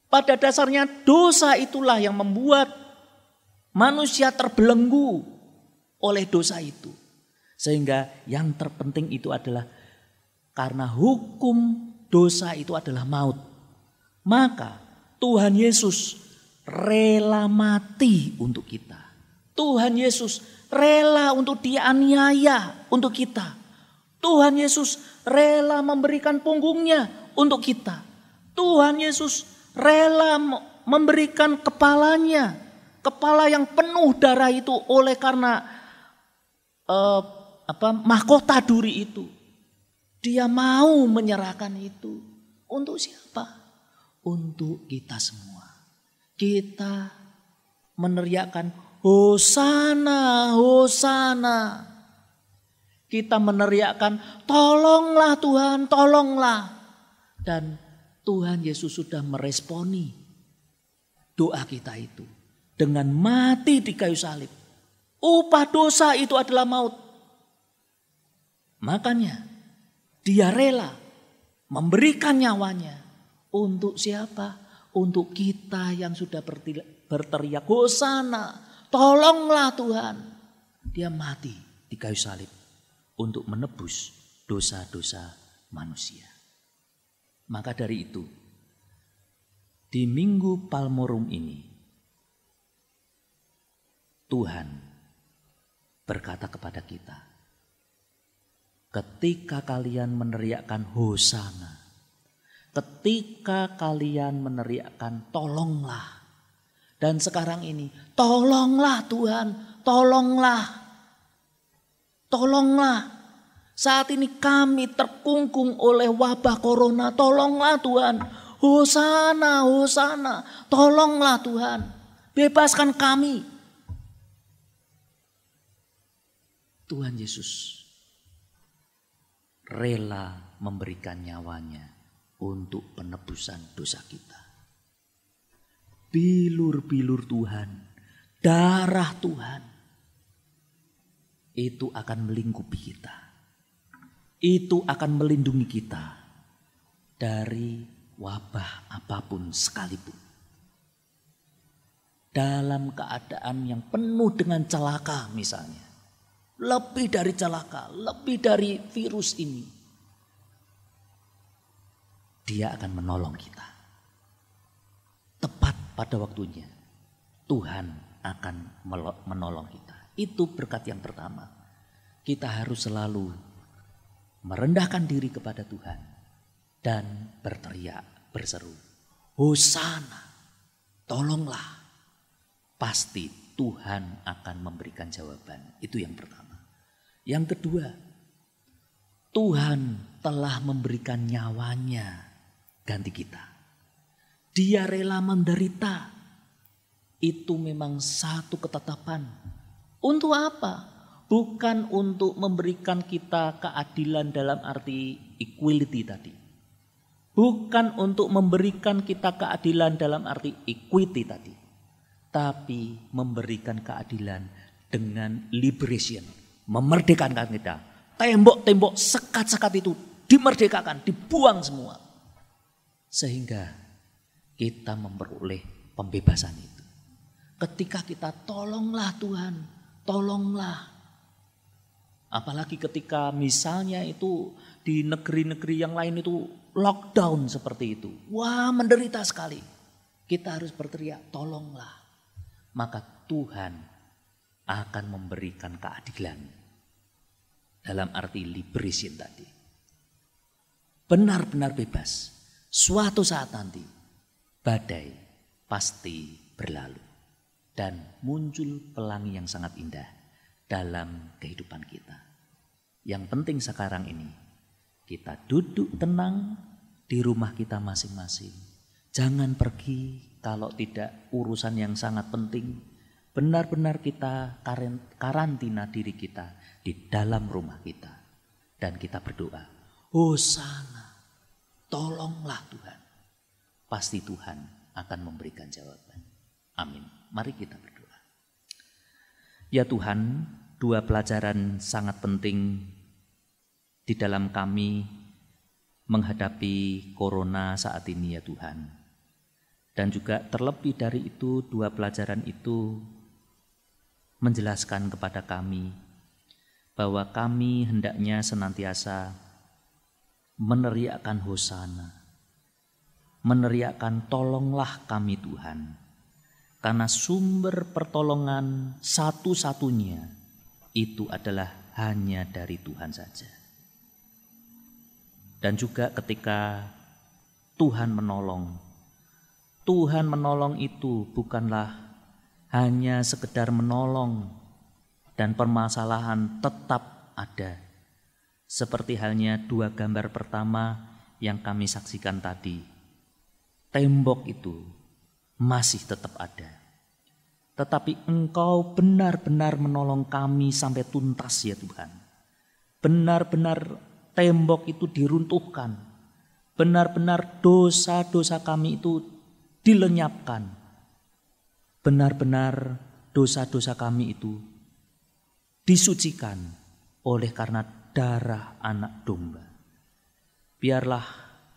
Pada dasarnya dosa itulah yang membuat manusia terbelenggu oleh dosa itu. Sehingga yang terpenting itu adalah karena hukum dosa itu adalah maut. Maka Tuhan Yesus rela mati untuk kita. Tuhan Yesus rela untuk dianiaya untuk kita. Tuhan Yesus rela memberikan punggungnya untuk kita. Tuhan Yesus rela memberikan kepalanya. Kepala yang penuh darah itu oleh karena mahkota duri itu. Dia mau menyerahkan itu. Untuk siapa? Untuk kita semua. Kita meneriakkan Hosana, Hosana. Kita meneriakkan tolonglah Tuhan, tolonglah. Dan Tuhan Yesus sudah meresponi doa kita itu. Dengan mati di kayu salib. Upah dosa itu adalah maut. Makanya dia rela memberikan nyawanya. Untuk siapa? Untuk kita yang sudah berteriak Hosana, tolonglah Tuhan. Dia mati di kayu salib untuk menebus dosa-dosa manusia. Maka dari itu, di Minggu Palmorum ini, Tuhan berkata kepada kita, ketika kalian meneriakkan Hosana, ketika kalian meneriakkan tolonglah, dan sekarang ini tolonglah Tuhan, tolonglah, tolonglah. Saat ini kami terkungkung oleh wabah corona, tolonglah Tuhan. Hosana, Hosana, tolonglah Tuhan. Bebaskan kami. Tuhan Yesus rela memberikan nyawanya untuk penebusan dosa kita. Bilur-bilur Tuhan, darah Tuhan, itu akan melingkupi kita. Itu akan melindungi kita dari wabah apapun sekalipun. Dalam keadaan yang penuh dengan celaka misalnya. Lebih dari celaka, lebih dari virus ini. Dia akan menolong kita. Tepat pada waktunya Tuhan akan menolong kita. Itu berkat yang pertama. Kita harus selalu merendahkan diri kepada Tuhan dan berteriak, berseru, Hosana, tolonglah. Pasti Tuhan akan memberikan jawaban. Itu yang pertama. Yang kedua, Tuhan telah memberikan nyawanya ganti kita. Dia rela menderita. Itu memang satu ketetapan. Untuk apa? Bukan untuk memberikan kita keadilan dalam arti equality tadi. Bukan untuk memberikan kita keadilan dalam arti equity tadi. Tapi memberikan keadilan dengan liberation. Memerdekakan kita. Tembok-tembok sekat-sekat itu dimerdekakan, dibuang semua. Sehingga kita memperoleh pembebasan itu. Ketika kita tolonglah Tuhan, tolonglah. Apalagi ketika misalnya itu di negeri-negeri yang lain itu lockdown seperti itu. Wah, menderita sekali. Kita harus berteriak, tolonglah. maka Tuhan akan memberikan keadilan. Dalam arti liberation tadi. Benar-benar bebas. Suatu saat nanti badai pasti berlalu. Dan muncul pelangi yang sangat indah dalam kehidupan kita. Yang penting sekarang ini, kita duduk tenang di rumah kita masing-masing. Jangan pergi kalau tidak urusan yang sangat penting. Benar-benar kita karantina diri kita di dalam rumah kita. Dan kita berdoa, Hosana, tolonglah Tuhan. Pasti Tuhan akan memberikan jawaban. Amin. Mari kita berdoa. Ya Tuhan, dua pelajaran sangat penting di dalam kami menghadapi corona saat ini ya Tuhan. Dan juga terlebih dari itu, dua pelajaran itu menjelaskan kepada kami bahwa kami hendaknya senantiasa meneriakkan Hosana, meneriakkan tolonglah kami Tuhan. Karena sumber pertolongan satu-satunya itu adalah hanya dari Tuhan saja. Dan juga ketika Tuhan menolong itu bukanlah hanya sekedar menolong dan permasalahan tetap ada. Seperti halnya dua gambar pertama yang kami saksikan tadi. Tembok itu masih tetap ada. Tetapi Engkau benar-benar menolong kami sampai tuntas ya Tuhan. Benar-benar tembok itu diruntuhkan. Benar-benar dosa-dosa kami itu dilenyapkan. Benar-benar dosa-dosa kami itu disucikan oleh karena darah anak domba. Biarlah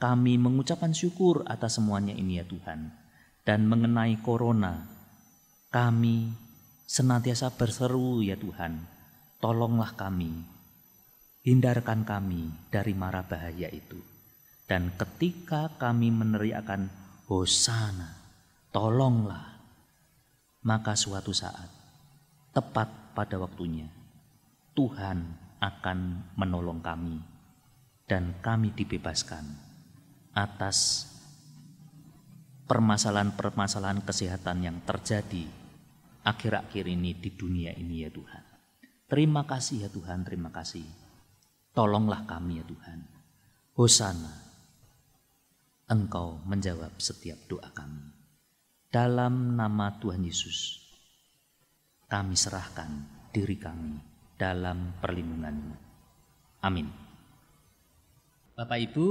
kami mengucapkan syukur atas semuanya ini ya Tuhan. Dan mengenai corona, kami senantiasa berseru ya Tuhan, tolonglah kami, hindarkan kami dari mara bahaya itu. Dan ketika kami meneriakkan Hosana, tolonglah, maka suatu saat, tepat pada waktunya, Tuhan akan menolong kami dan kami dibebaskan atas permasalahan-permasalahan kesehatan yang terjadi akhir-akhir ini di dunia ini ya Tuhan. Terima kasih ya Tuhan, terima kasih. Tolonglah kami ya Tuhan. Hosana, Engkau menjawab setiap doa kami. Dalam nama Tuhan Yesus, kami serahkan diri kami dalam perlindungan-Mu. Amin. Bapak Ibu,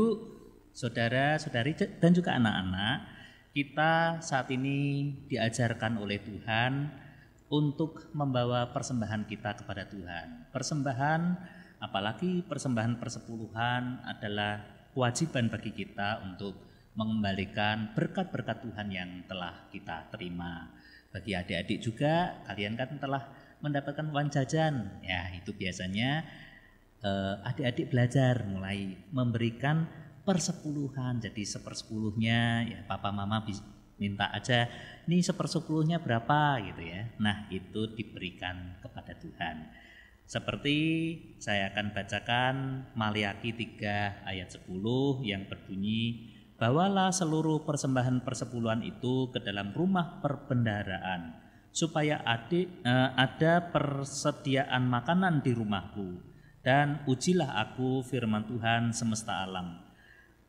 saudara-saudari dan juga anak-anak, kita saat ini diajarkan oleh Tuhan untuk membawa persembahan kita kepada Tuhan. Persembahan, apalagi persembahan persepuluhan adalah kewajiban bagi kita untuk mengembalikan berkat-berkat Tuhan yang telah kita terima. Bagi adik-adik juga, kalian kan telah mendapatkan uang jajan. Ya, itu biasanya adik-adik belajar mulai memberikan persepuluhan. Jadi 1/10-nya ya papa mama minta aja, ini 1/10-nya berapa gitu ya. Nah, itu diberikan kepada Tuhan. Seperti saya akan bacakan Maliaki 3 ayat 10 yang berbunyi, bawalah seluruh persembahan persepuluhan itu ke dalam rumah perbendaharaan, supaya ada persediaan makanan di rumahku. Dan ujilah aku firman Tuhan semesta alam.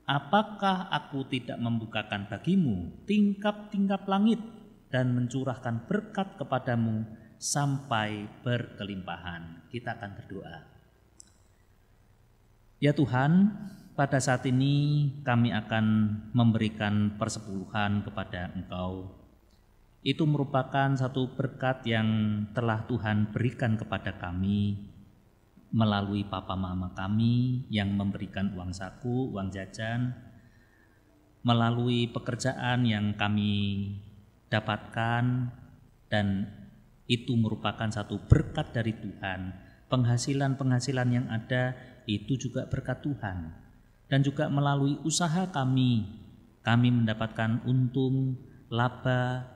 Apakah aku tidak membukakan bagimu tingkap-tingkap langit dan mencurahkan berkat kepadamu sampai berkelimpahan? Kita akan berdoa. Ya Tuhan, pada saat ini kami akan memberikan persepuluhan kepada Engkau. Itu merupakan satu berkat yang telah Tuhan berikan kepada kami melalui papa mama kami yang memberikan uang saku, uang jajan, melalui pekerjaan yang kami dapatkan, dan itu merupakan satu berkat dari Tuhan. Penghasilan-penghasilan yang ada itu juga berkat Tuhan. Dan juga melalui usaha kami mendapatkan untung, laba,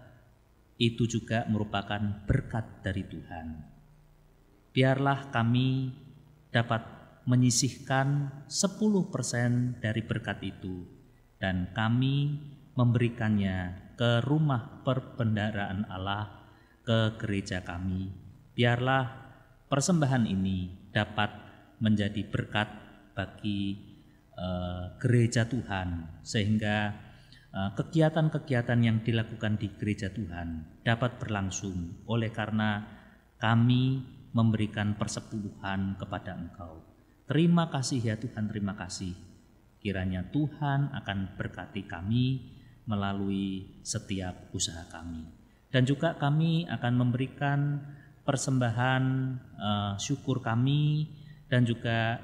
itu juga merupakan berkat dari Tuhan. Biarlah kami dapat menyisihkan 10% dari berkat itu dan kami memberikannya ke rumah perbendaharaan Allah, ke gereja kami. Biarlah persembahan ini dapat menjadi berkat bagi gereja Tuhan, sehingga kegiatan-kegiatan yang dilakukan di gereja Tuhan dapat berlangsung oleh karena kami memberikan persepuluhan kepada Engkau. Terima kasih ya Tuhan, terima kasih. Kiranya Tuhan akan berkati kami melalui setiap usaha kami. Dan juga kami akan memberikan persembahan syukur kami dan juga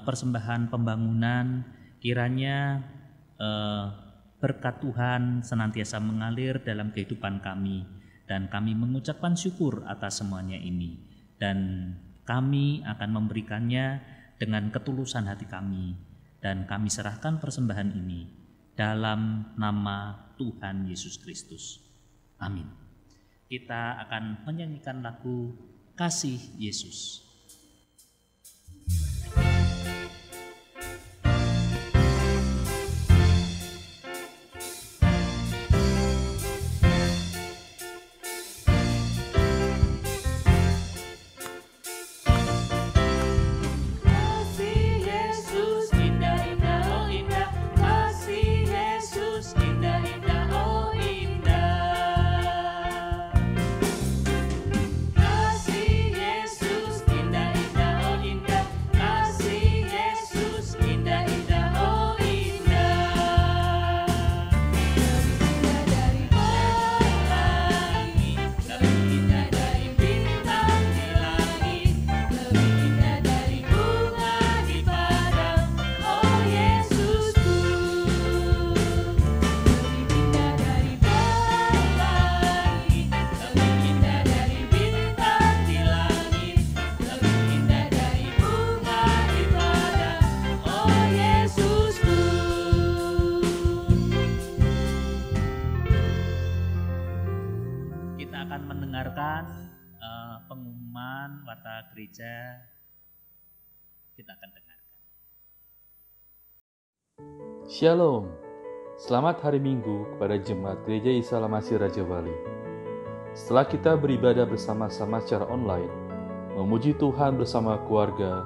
persembahan pembangunan. Kiranya berkat Tuhan senantiasa mengalir dalam kehidupan kami dan kami mengucapkan syukur atas semuanya ini, dan kami akan memberikannya dengan ketulusan hati kami, dan kami serahkan persembahan ini dalam nama Tuhan Yesus Kristus. Amin. Kita akan menyanyikan lagu Kasih Yesus. Pengumuman warta gereja kita akan dengarkan. Shalom, selamat hari Minggu kepada Jemaat Gereja Isa Al-Masih Raja Wali. Setelah kita beribadah bersama-sama secara online, memuji Tuhan bersama keluarga,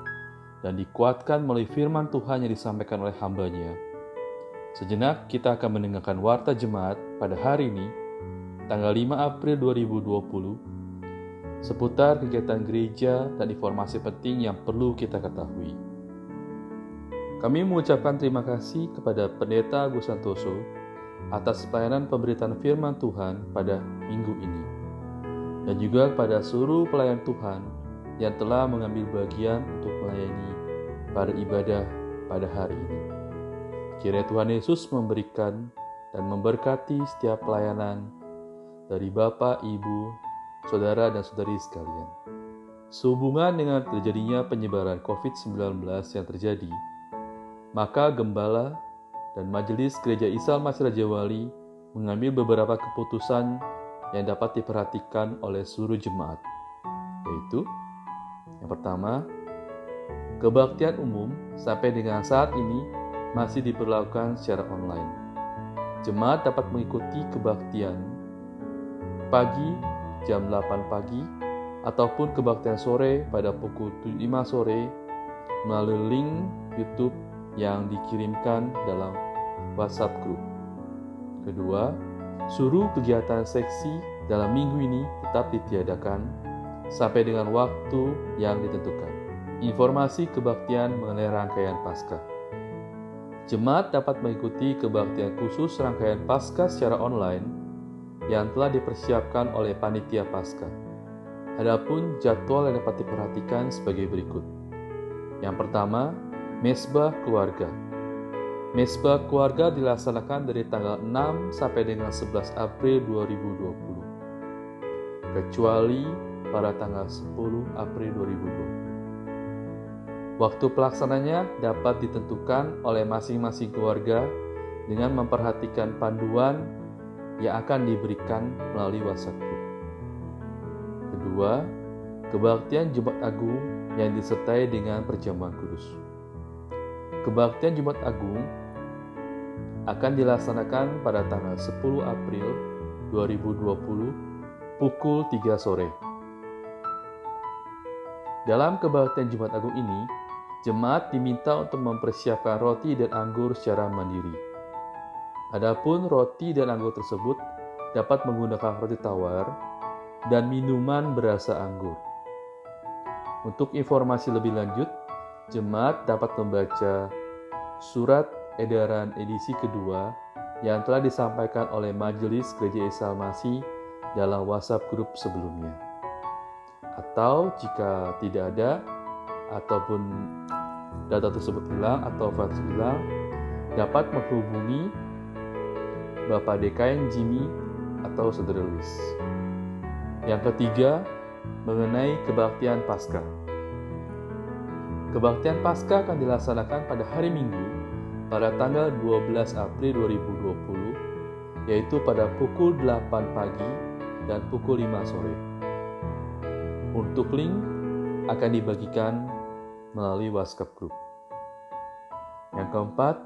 dan dikuatkan melalui firman Tuhan yang disampaikan oleh hamba-Nya, sejenak kita akan mendengarkan warta jemaat pada hari ini, tanggal 5 April 2020, seputar kegiatan gereja dan informasi penting yang perlu kita ketahui. Kami mengucapkan terima kasih kepada Pendeta Agus Santoso atas pelayanan pemberitaan firman Tuhan pada minggu ini, dan juga kepada seluruh pelayan Tuhan yang telah mengambil bagian untuk melayani pada ibadah pada hari ini. Kiranya Tuhan Yesus memberikan dan memberkati setiap pelayanan dari Bapak, Ibu, saudara dan saudari sekalian. Sehubungan dengan terjadinya penyebaran COVID-19 yang terjadi, maka Gembala dan Majelis Gereja Isa Al-Masih Raja Wali mengambil beberapa keputusan yang dapat diperhatikan oleh seluruh jemaat, yaitu yang pertama, kebaktian umum sampai dengan saat ini masih diberlakukan secara online. Jemaat dapat mengikuti kebaktian pagi jam 8 pagi ataupun kebaktian sore pada pukul 5 sore melalui link YouTube yang dikirimkan dalam WhatsApp group. Kedua, seluruh kegiatan seksi dalam minggu ini tetap ditiadakan sampai dengan waktu yang ditentukan. Informasi kebaktian mengenai rangkaian Paskah. Jemaat dapat mengikuti kebaktian khusus rangkaian Paskah secara online yang telah dipersiapkan oleh panitia Paskah. Adapun jadwal yang dapat diperhatikan sebagai berikut. Yang pertama, Mesbah Keluarga. Mesbah Keluarga dilaksanakan dari tanggal 6 sampai dengan 11 April 2020, kecuali pada tanggal 10 April 2020. Waktu pelaksananya dapat ditentukan oleh masing-masing keluarga dengan memperhatikan panduan yang akan diberikan melalui WhatsApp Group. Kedua, kebaktian Jumat Agung yang disertai dengan perjamuan kudus. Kebaktian Jumat Agung akan dilaksanakan pada tanggal 10 April 2020 pukul 3 sore. Dalam kebaktian Jumat Agung ini, jemaat diminta untuk mempersiapkan roti dan anggur secara mandiri. Adapun roti dan anggur tersebut dapat menggunakan roti tawar dan minuman berasa anggur. Untuk informasi lebih lanjut, jemaat dapat membaca surat edaran edisi kedua yang telah disampaikan oleh Majelis Gereja Isa Al-Masih dalam WhatsApp grup sebelumnya. Atau jika tidak ada, ataupun data tersebut hilang atau file tersebut hilang, dapat menghubungi Bapak DKN Jimmy atau Saudara Luis. Yang ketiga, mengenai kebaktian Paskah. Kebaktian Paskah akan dilaksanakan pada hari Minggu pada tanggal 12 April 2020, yaitu pada pukul 8 pagi dan pukul 5 sore. Untuk link akan dibagikan melalui WhatsApp Group. Yang keempat,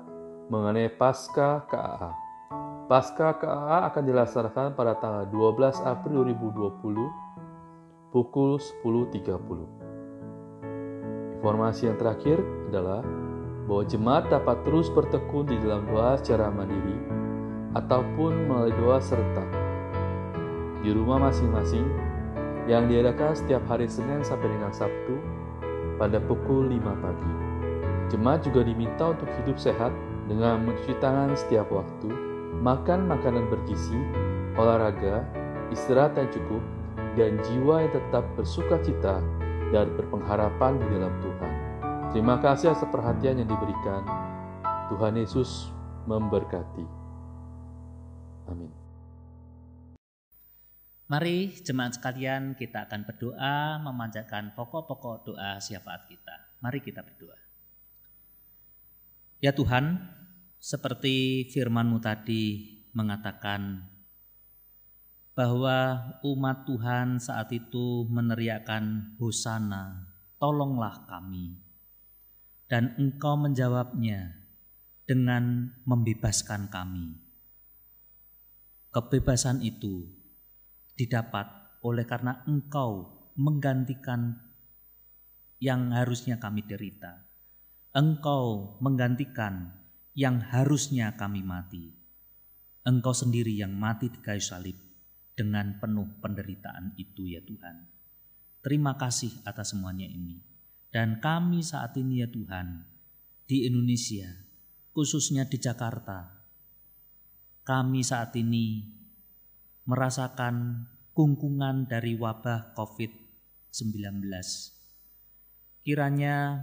mengenai Paskah KAA. Paskah KAA akan dilaksanakan pada tanggal 12 April 2020 pukul 10.30. Informasi yang terakhir adalah bahwa jemaat dapat terus bertekun di dalam doa secara mandiri ataupun melalui doa serentak di rumah masing-masing yang diadakan setiap hari Senin sampai dengan Sabtu pada pukul 5 pagi. Jemaat juga diminta untuk hidup sehat dengan mencuci tangan setiap waktu, makan makanan bergizi, olahraga, istirahat yang cukup, dan jiwa yang tetap bersukacita dan berpengharapan di dalam Tuhan. Terima kasih atas perhatian yang diberikan. Tuhan Yesus memberkati. Amin. Mari jemaat sekalian, kita akan berdoa memanjatkan pokok-pokok doa syafaat kita. Mari kita berdoa. Ya Tuhan, seperti firman-Mu tadi mengatakan bahwa umat Tuhan saat itu meneriakkan Hosana, tolonglah kami. Dan Engkau menjawabnya dengan membebaskan kami. Kebebasan itu didapat oleh karena Engkau menggantikan yang harusnya kami derita. Engkau menggantikan yang harusnya kami mati. Engkau sendiri yang mati di kayu salib dengan penuh penderitaan itu ya Tuhan. Terima kasih atas semuanya ini. Dan kami saat ini ya Tuhan, di Indonesia, khususnya di Jakarta, kami saat ini merasakan kungkungan dari wabah COVID-19. Kiranya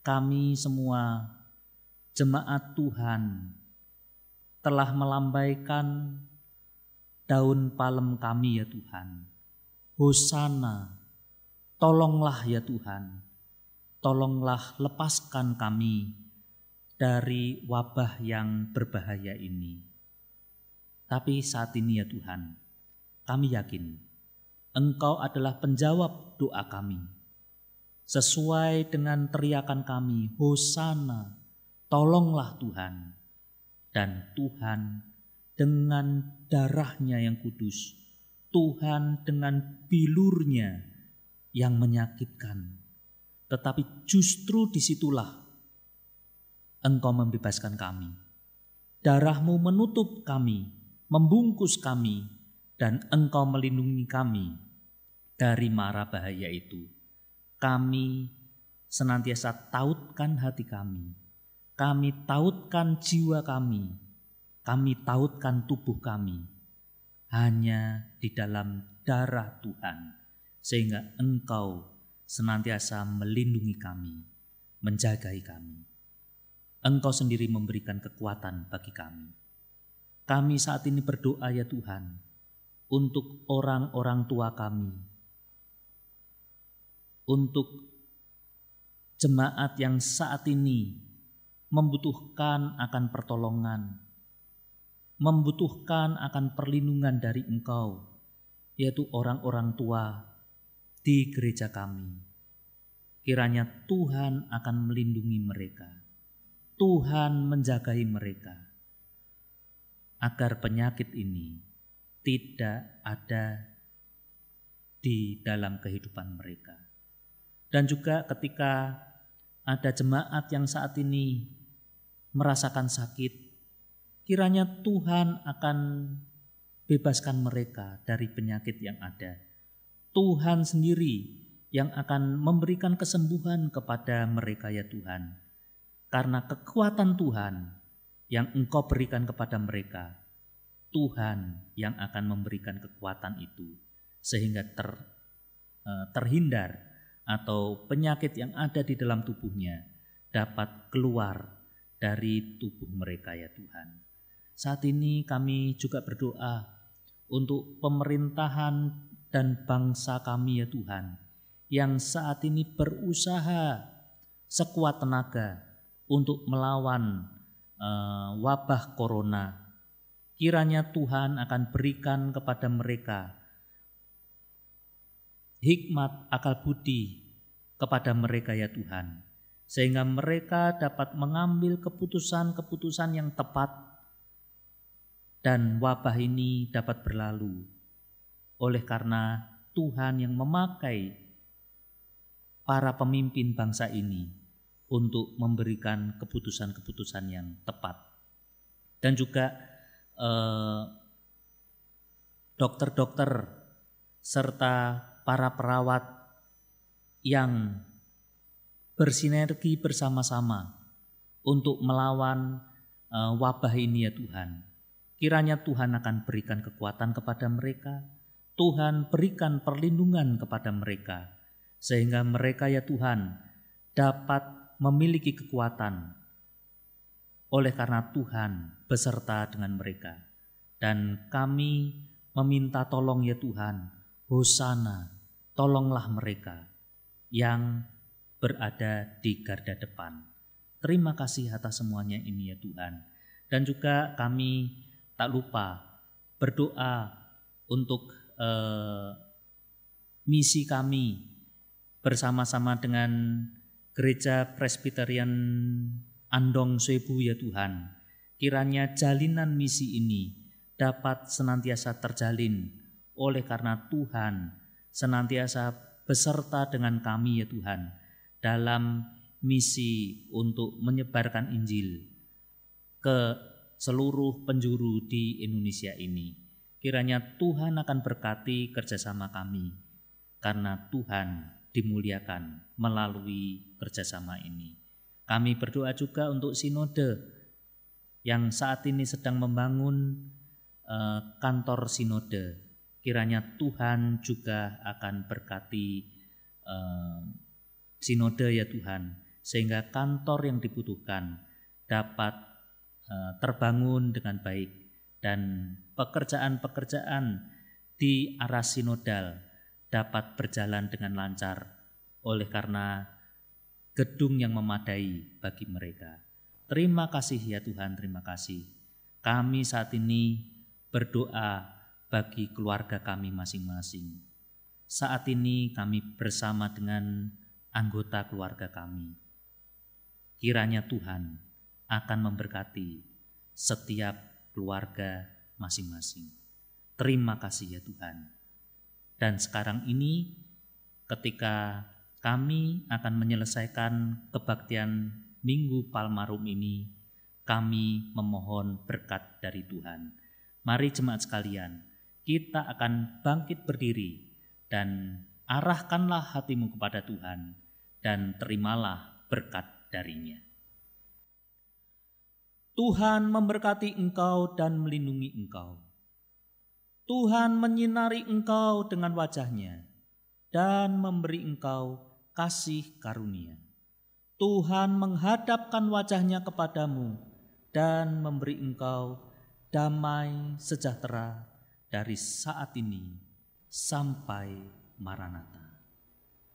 kami semua jemaat Tuhan telah melambaikan daun palem kami ya Tuhan. Hosana, tolonglah ya Tuhan, tolonglah lepaskan kami dari wabah yang berbahaya ini. Tapi saat ini ya Tuhan, kami yakin Engkau adalah penjawab doa kami. Sesuai dengan teriakan kami, Hosana, tolonglah Tuhan. Dan Tuhan dengan darahnya yang kudus, Tuhan dengan bilurnya yang menyakitkan. Tetapi justru disitulah Engkau membebaskan kami. Darah-Mu menutup kami, membungkus kami, dan Engkau melindungi kami dari mara bahaya itu. Kami senantiasa tautkan hati kami tautkan jiwa kami tautkan tubuh kami hanya di dalam darah Tuhan, sehingga Engkau senantiasa melindungi kami, menjagai kami. Engkau sendiri memberikan kekuatan bagi kami. Kami saat ini berdoa ya Tuhan, untuk orang-orang tua kami, untuk jemaat yang saat ini membutuhkan akan pertolongan. membutuhkan akan perlindungan dari Engkau, yaitu orang-orang tua di gereja kami. Kiranya Tuhan akan melindungi mereka, Tuhan menjagai mereka, agar penyakit ini tidak ada di dalam kehidupan mereka. Dan juga ketika ada jemaat yang saat ini merasakan sakit, kiranya Tuhan akan bebaskan mereka dari penyakit yang ada. Tuhan sendiri yang akan memberikan kesembuhan kepada mereka ya Tuhan. Karena kekuatan Tuhan yang Engkau berikan kepada mereka, Tuhan yang akan memberikan kekuatan itu sehingga terhindar atau penyakit yang ada di dalam tubuhnya dapat keluar dari tubuh mereka ya Tuhan. Saat ini kami juga berdoa untuk pemerintahan dan bangsa kami ya Tuhan, yang saat ini berusaha sekuat tenaga untuk melawan wabah corona. Kiranya Tuhan akan berikan kepada mereka hikmat akal budi kepada mereka ya Tuhan, sehingga mereka dapat mengambil keputusan-keputusan yang tepat dan wabah ini dapat berlalu. Oleh karena Tuhan yang memakai para pemimpin bangsa ini untuk memberikan keputusan-keputusan yang tepat. Dan juga dokter-dokter serta para perawat yang bersinergi bersama-sama untuk melawan wabah ini ya Tuhan. Kiranya Tuhan akan berikan kekuatan kepada mereka, Tuhan berikan perlindungan kepada mereka, sehingga mereka ya Tuhan dapat memiliki kekuatan oleh karena Tuhan beserta dengan mereka. Dan kami meminta tolong ya Tuhan, Hosana, tolonglah mereka yang berada di garda depan. Terima kasih atas semuanya ini ya Tuhan. Dan juga kami tak lupa berdoa untuk misi kami bersama-sama dengan Gereja Presbyterian Andong Sebu ya Tuhan. Kiranya jalinan misi ini dapat senantiasa terjalin oleh karena Tuhan senantiasa beserta dengan kami ya Tuhan dalam misi untuk menyebarkan Injil ke seluruh penjuru di Indonesia ini. Kiranya Tuhan akan berkati kerjasama kami, karena Tuhan dimuliakan melalui kerjasama ini. Kami berdoa juga untuk sinode yang saat ini sedang membangun kantor sinode. Kiranya Tuhan juga akan berkati sinode ya Tuhan, sehingga kantor yang dibutuhkan dapat terbangun dengan baik dan pekerjaan-pekerjaan di arah sinodal dapat berjalan dengan lancar oleh karena gedung yang memadai bagi mereka. Terima kasih ya Tuhan, terima kasih. Kami saat ini berdoa bagi keluarga kami masing-masing. Saat ini kami bersama dengan anggota keluarga kami. Kiranya Tuhan akan memberkati setiap keluarga masing-masing. Terima kasih ya Tuhan. Dan sekarang ini ketika kami akan menyelesaikan kebaktian Minggu Palmarum ini, kami memohon berkat dari Tuhan. Mari jemaat sekalian, kita akan bangkit berdiri dan arahkanlah hatimu kepada Tuhan dan terimalah berkat darinya. Tuhan memberkati engkau dan melindungi engkau. Tuhan menyinari engkau dengan wajah-Nya dan memberi engkau kasih karunia. Tuhan menghadapkan wajah-Nya kepadamu dan memberi engkau damai sejahtera dari saat ini sampai Maranatha.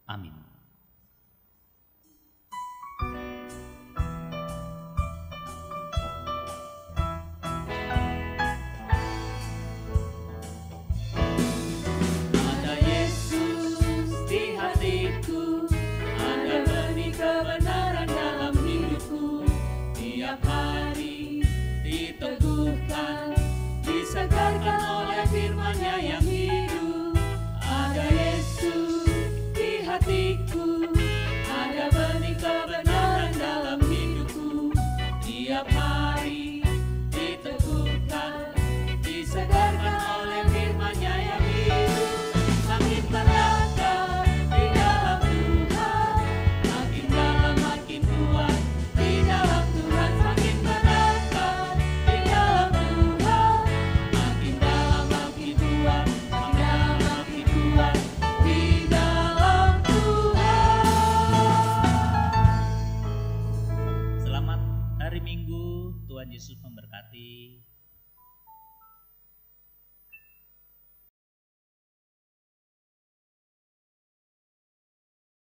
Amin. hari Minggu. Tuhan Yesus memberkati.